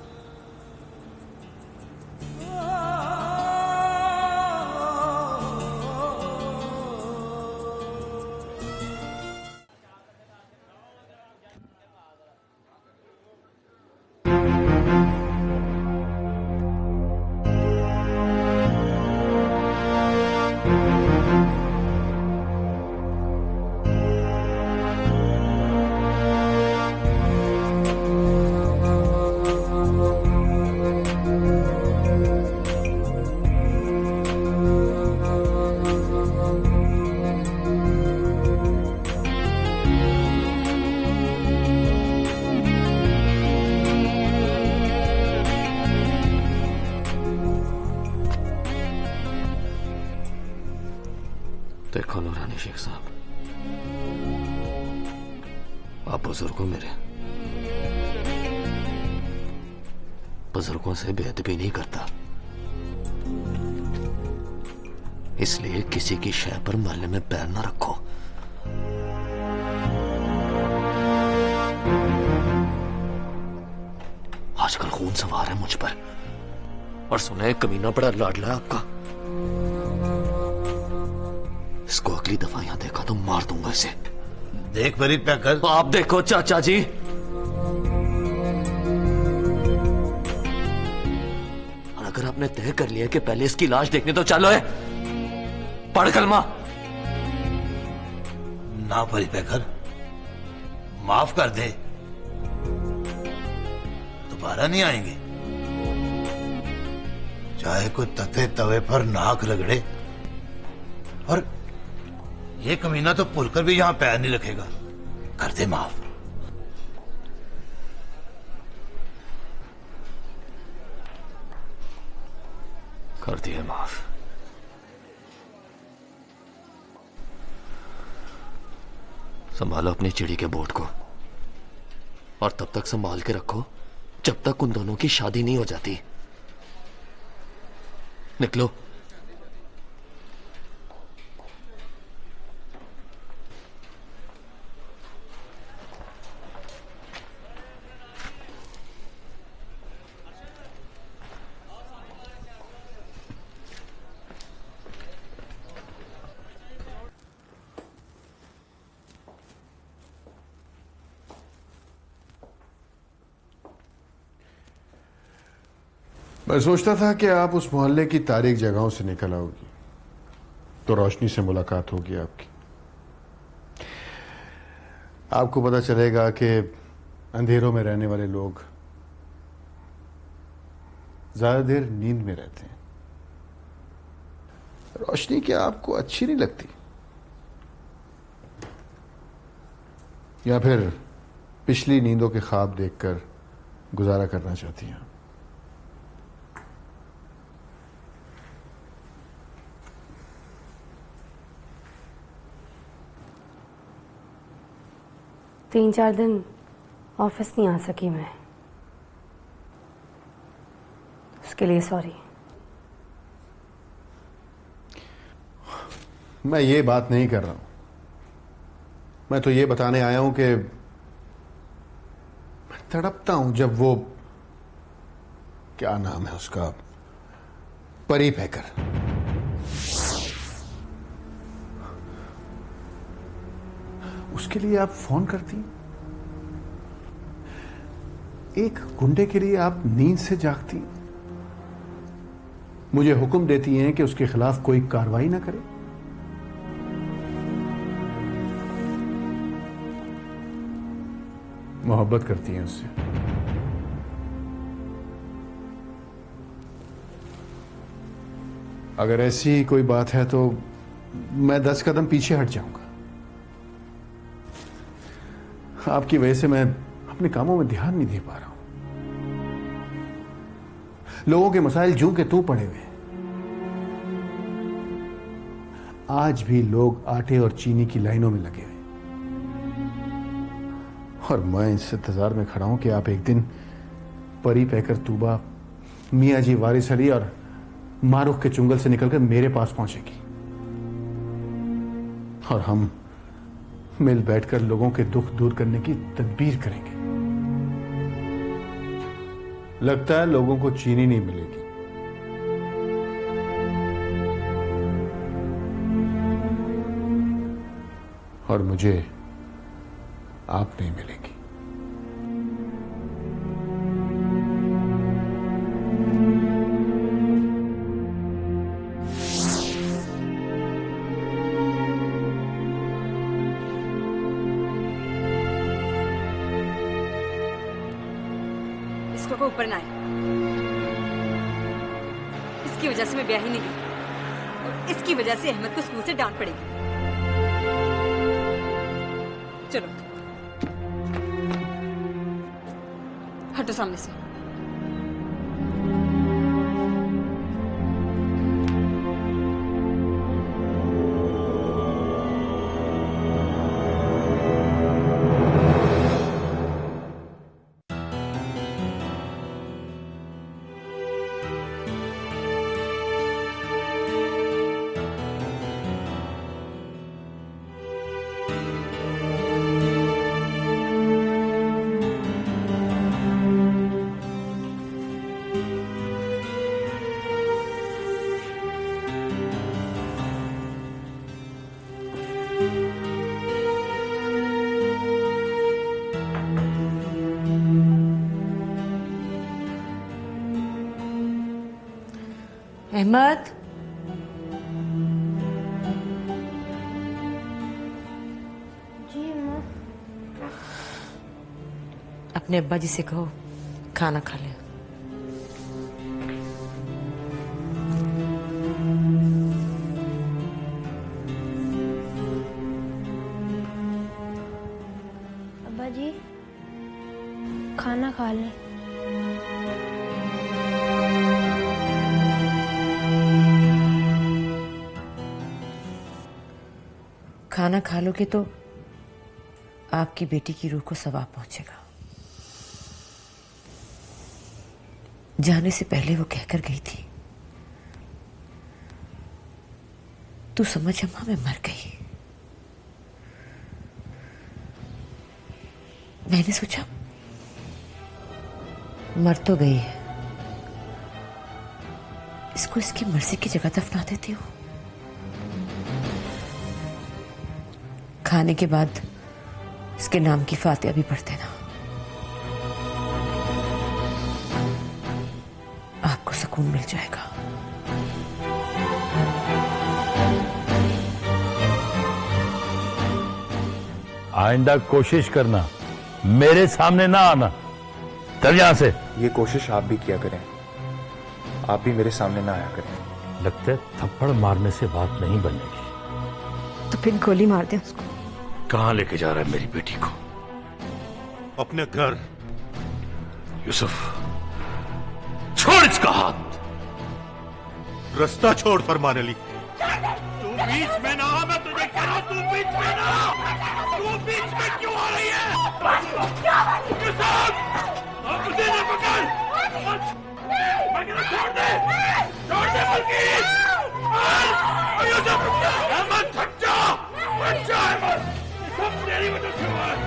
Speaker 3: देखो नूरानी शेख साहब, आप बुजुर्ग हो मेरे, बुजुर्गों से बेअदबी नहीं करता, इसलिए किसी की शय पर मोहल्ले में पैर ना रखो। आजकल खून सवार है मुझ पर, और सुना है कमीना बड़ा लाडला है आपका। इसको अगली दफा यहां देखा तो मार दूंगा इसे।
Speaker 4: देख परी पैकर,
Speaker 3: आप देखो चाचा जी, और अगर आपने तय कर लिया कि पहले इसकी लाश देखने तो चलो है, पढ़ कलमा।
Speaker 4: ना परी पैकर, माफ कर दे, दोबारा नहीं आएंगे। चाहे कोई तथे तवे पर नाक रगड़े, और ये कमीना तो भूलकर भी यहां पैर नहीं रखेगा। कर दे माफ।
Speaker 3: कर दिए माफ। संभालो अपनी चिड़ी के बोट को, और तब तक संभाल के रखो जब तक उन दोनों की शादी नहीं हो जाती। निकलो।
Speaker 17: मैं सोचता था कि आप उस मोहल्ले की तारीख जगहों से निकल आओगी तो रोशनी से मुलाकात होगी आपकी। आपको पता चलेगा कि अंधेरों में रहने वाले लोग ज्यादा देर नींद में रहते हैं। रोशनी क्या आपको अच्छी नहीं लगती, या फिर पिछली नींदों के ख्वाब देखकर गुजारा करना चाहती हैं?
Speaker 10: तीन चार दिन ऑफिस नहीं आ सकी मैं।
Speaker 20: उसके लिए सॉरी।
Speaker 17: मैं ये बात नहीं कर रहा हूं, मैं तो ये बताने आया हूं कि मैं तड़पता हूं जब वो, क्या नाम है उसका, परी पैकर, उसके लिए आप फोन करती, एक गुंडे के लिए आप नींद से जागती, मुझे हुक्म देती हैं कि उसके खिलाफ कोई कार्रवाई ना करे। मोहब्बत करती हैं उससे। अगर ऐसी कोई बात है तो मैं 10 कदम पीछे हट जाऊंगा। आपकी वजह से मैं अपने कामों में ध्यान नहीं दे पा रहा हूं। लोगों के मसाइल जूं के तू पड़े हुए हैं। आज भी लोग आटे और चीनी की लाइनों में लगे हुए, और मैं इस इंतजार में खड़ा हूं कि आप एक दिन परी पैकर तूबा, मियाँ जी वारिस अली और मारूख के चुंगल से निकलकर मेरे पास पहुंचेगी, और हम मिल बैठकर लोगों के दुख दूर करने की तदबीर करेंगे। लगता है लोगों को चीनी नहीं मिलेगी, और मुझे आप नहीं मिलेगी।
Speaker 20: इसको कोई ऊपर ना आए, इसकी वजह से मैं ब्याह ही नहीं की, और इसकी वजह से अहमद को स्कूल से डांट पड़ेगी। चलो हटो सामने से। अहमद,
Speaker 12: जी अम्मा।
Speaker 6: अपने अब्बा जी से कहो खाना खा ले।
Speaker 12: अब्बा जी खाना खा ले।
Speaker 6: खाना खा लोगे तो आपकी बेटी की रूह को सवाब पहुंचेगा। जाने से पहले वो कहकर गई थी, तू समझ अम्मा मैं मर गई। मैंने सोचा मर तो गई है, इसको इसकी मर्जी की जगह दफना देती हूँ। खाने के बाद इसके नाम की फातिहा भी पढ़ देना, आपको सुकून मिल जाएगा।
Speaker 13: आइंदा कोशिश करना मेरे सामने ना आना। चल यहां से।
Speaker 21: ये कोशिश आप भी किया करें, आप भी मेरे सामने ना आया करें।
Speaker 13: लगता है थप्पड़ मारने से बात नहीं बनेगी।
Speaker 20: तो फिर गोली मार दे उसको।
Speaker 13: कहां लेके जा रहा है मेरी बेटी को?
Speaker 4: अपने घर।
Speaker 13: यूसुफ, छोड़ इसका हाथ।
Speaker 4: रास्ता छोड़ फरमान अली। तू बीच में ना आ, मैं तुझे कह रहा हूं, तू बीच में ना आ। तू बीच में क्यों आ रही है? यूसुफ, अब तुझे पकड़। मैं कहना छोड़ दे।
Speaker 13: अहमद हट जा, अहमद, सब तेरी वजह से हुआ है।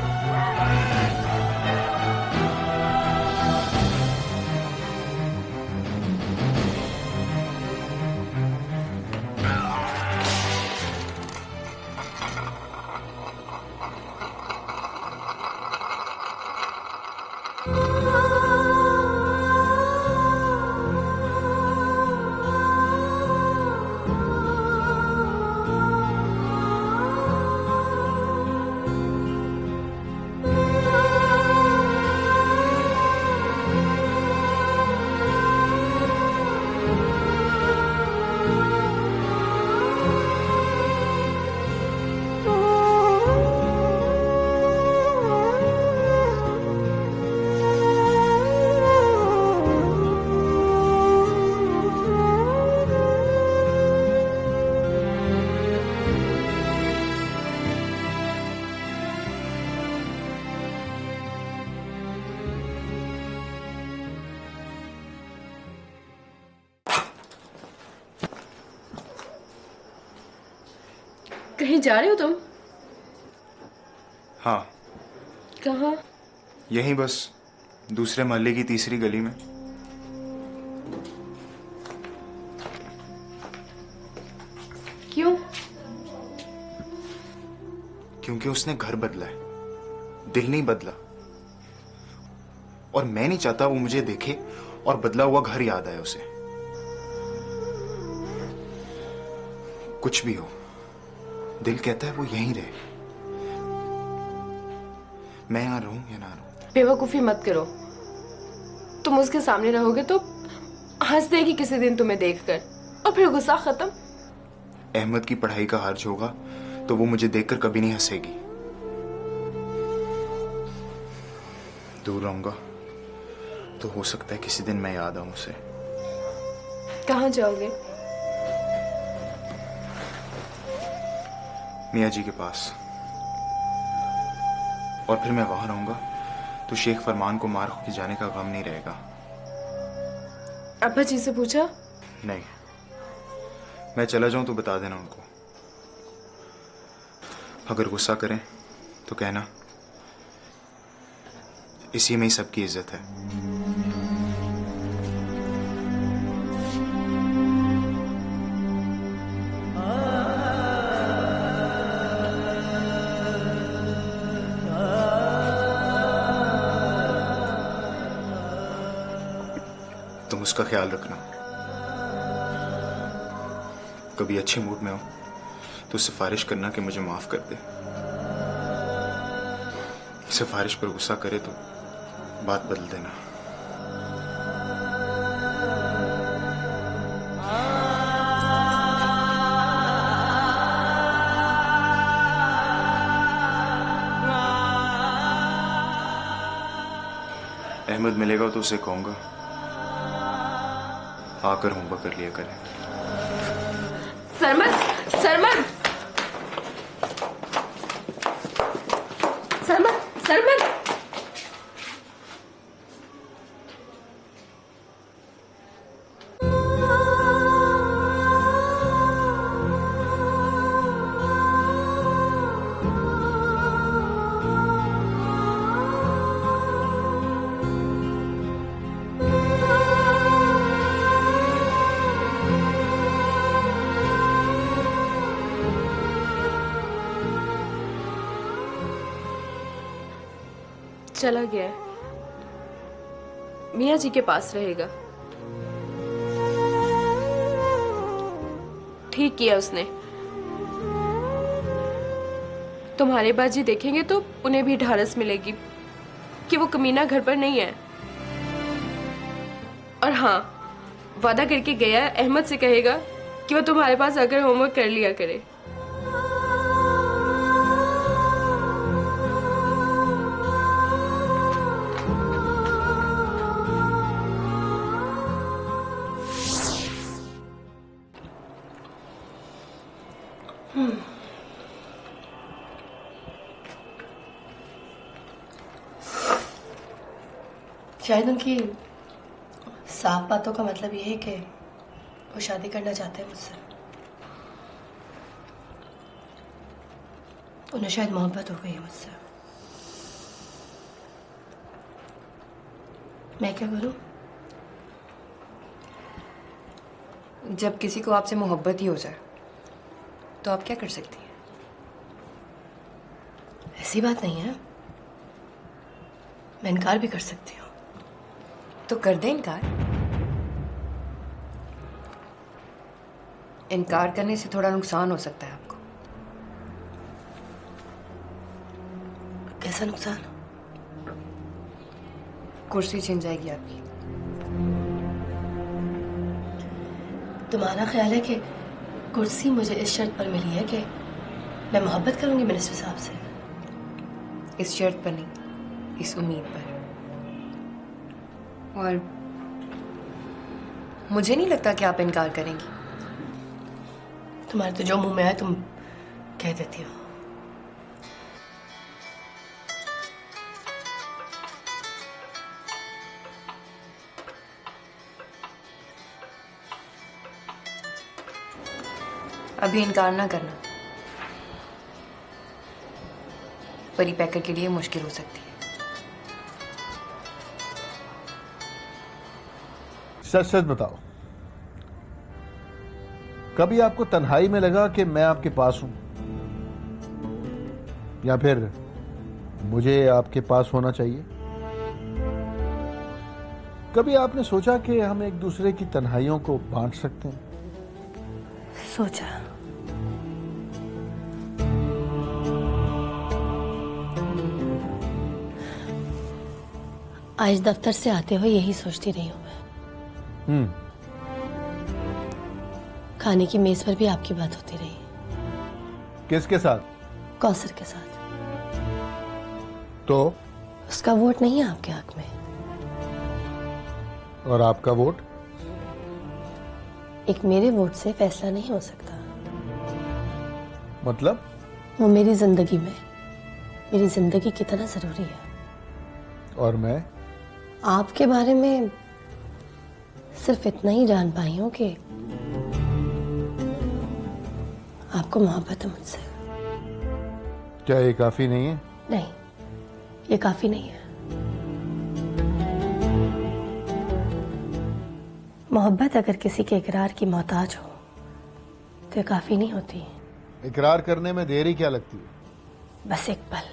Speaker 2: कहीं जा रहे हो तुम?
Speaker 21: हाँ,
Speaker 2: कहाँ?
Speaker 21: यहीं बस दूसरे मोहल्ले की तीसरी गली में।
Speaker 2: क्यों?
Speaker 21: क्योंकि उसने घर बदला है, दिल नहीं बदला। और मैं नहीं चाहता वो मुझे देखे और बदला हुआ घर याद आए उसे। कुछ भी हो, दिल कहता है वो यहीं रहे। मैं यहाँ रहूं या ना रहूं।
Speaker 2: बेवकूफी मत करो। तुम उसके सामने रहोगे तो हंस देगी किसी दिन तुम्हें देखकर, और फिर गुस्सा खत्म।
Speaker 21: अहमद की पढ़ाई का हर्ज होगा तो वो मुझे देखकर कभी नहीं हंसेगी। दूर रहूंगा तो हो सकता है किसी दिन मैं याद आऊं उसे।
Speaker 2: कहाँ जाओगे?
Speaker 21: मियाँ जी के पास। और फिर मैं वहां रहूंगा तो शेख फरमान को मार के जाने का गम नहीं रहेगा।
Speaker 2: अब्बा जी से पूछा?
Speaker 21: नहीं, मैं चला जाऊं तो बता देना उनको। अगर गुस्सा करें तो कहना इसी में ही सबकी इज्जत है। तुम उसका ख्याल रखना। कभी अच्छे मूड में हो तो सिफारिश करना कि मुझे माफ कर दे। सिफारिश पर गुस्सा करे तो बात बदल देना। अहमद मिलेगा तो उसे कहूंगा आकर होमवर्क कर लिया करें।
Speaker 2: सरमद, सरमद, सरमद, सरमद। चला गया है, मियाँ जी के पास रहेगा। ठीक किया उसने। तुम्हारे बाजी देखेंगे तो उन्हें भी ढारस मिलेगी कि वो कमीना घर पर नहीं है। और हाँ, वादा करके गया है, अहमद से कहेगा कि वो तुम्हारे पास आकर होमवर्क कर लिया करे।
Speaker 18: शायद उनकी साफ बातों का मतलब ये है कि वो शादी करना चाहते हैं मुझसे। उन्हें शायद मोहब्बत हो गई है मुझसे। मैं क्या करूं?
Speaker 2: जब किसी को आपसे मोहब्बत ही हो जाए तो आप क्या कर सकती हैं?
Speaker 18: ऐसी बात नहीं है, मैं इनकार भी कर सकती हूँ।
Speaker 2: तो कर दे इनकार। इनकार करने से थोड़ा नुकसान हो सकता है आपको।
Speaker 18: कैसा नुकसान?
Speaker 2: कुर्सी छिन जाएगी आपकी।
Speaker 18: तुम्हारा ख्याल है कि कुर्सी मुझे इस शर्त पर मिली है कि मैं मोहब्बत करूंगी मिनिस्टर साहब से?
Speaker 2: इस शर्त पर नहीं, इस उम्मीद पर। और मुझे नहीं लगता कि आप इनकार करेंगी।
Speaker 18: तुम्हारे तो जो मुंह में आए तुम कह देती हो।
Speaker 2: अभी इनकार ना करना, परी पैकर के लिए मुश्किल हो सकती है।
Speaker 17: सच सच बताओ, कभी आपको तन्हाई में लगा कि मैं आपके पास हूं, या फिर मुझे आपके पास होना चाहिए? कभी आपने सोचा कि हम एक दूसरे की तन्हाइयों को बांट सकते हैं?
Speaker 18: सोचा। आज दफ्तर से आते हुए यही सोचती रही हूं मैं। खाने की मेज पर भी आपकी बात होती रही।
Speaker 17: किसके साथ?
Speaker 18: कौसर के साथ।
Speaker 17: तो
Speaker 18: उसका वोट नहीं है आपके हक में।
Speaker 17: और आपका वोट?
Speaker 18: एक मेरे वोट से फैसला नहीं हो सकता।
Speaker 17: मतलब?
Speaker 18: वो मेरी जिंदगी में मेरी जिंदगी कितना जरूरी है।
Speaker 17: और मैं
Speaker 18: आपके बारे में सिर्फ इतना ही जान पाई हूं कि आपको मोहब्बत है मुझसे।
Speaker 17: क्या ये काफी नहीं है?
Speaker 18: नहीं, ये काफी नहीं है। मोहब्बत अगर किसी के इकरार की मोहताज हो तो ये काफी नहीं होती।
Speaker 17: इकरार करने में देरी क्या लगती है?
Speaker 18: बस एक पल।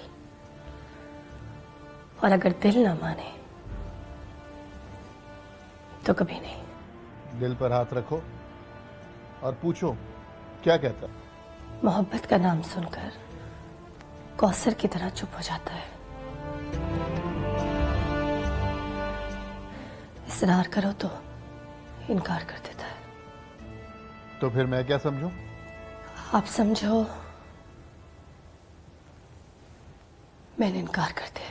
Speaker 18: और अगर दिल ना माने तो कभी नहीं।
Speaker 17: दिल पर हाथ रखो और पूछो क्या कहता है।
Speaker 18: मोहब्बत का नाम सुनकर कौसर की तरह चुप हो जाता है। इसरार करो तो इनकार कर देता है।
Speaker 17: तो फिर मैं क्या समझूं?
Speaker 18: आप समझो मैंने इनकार कर दिया।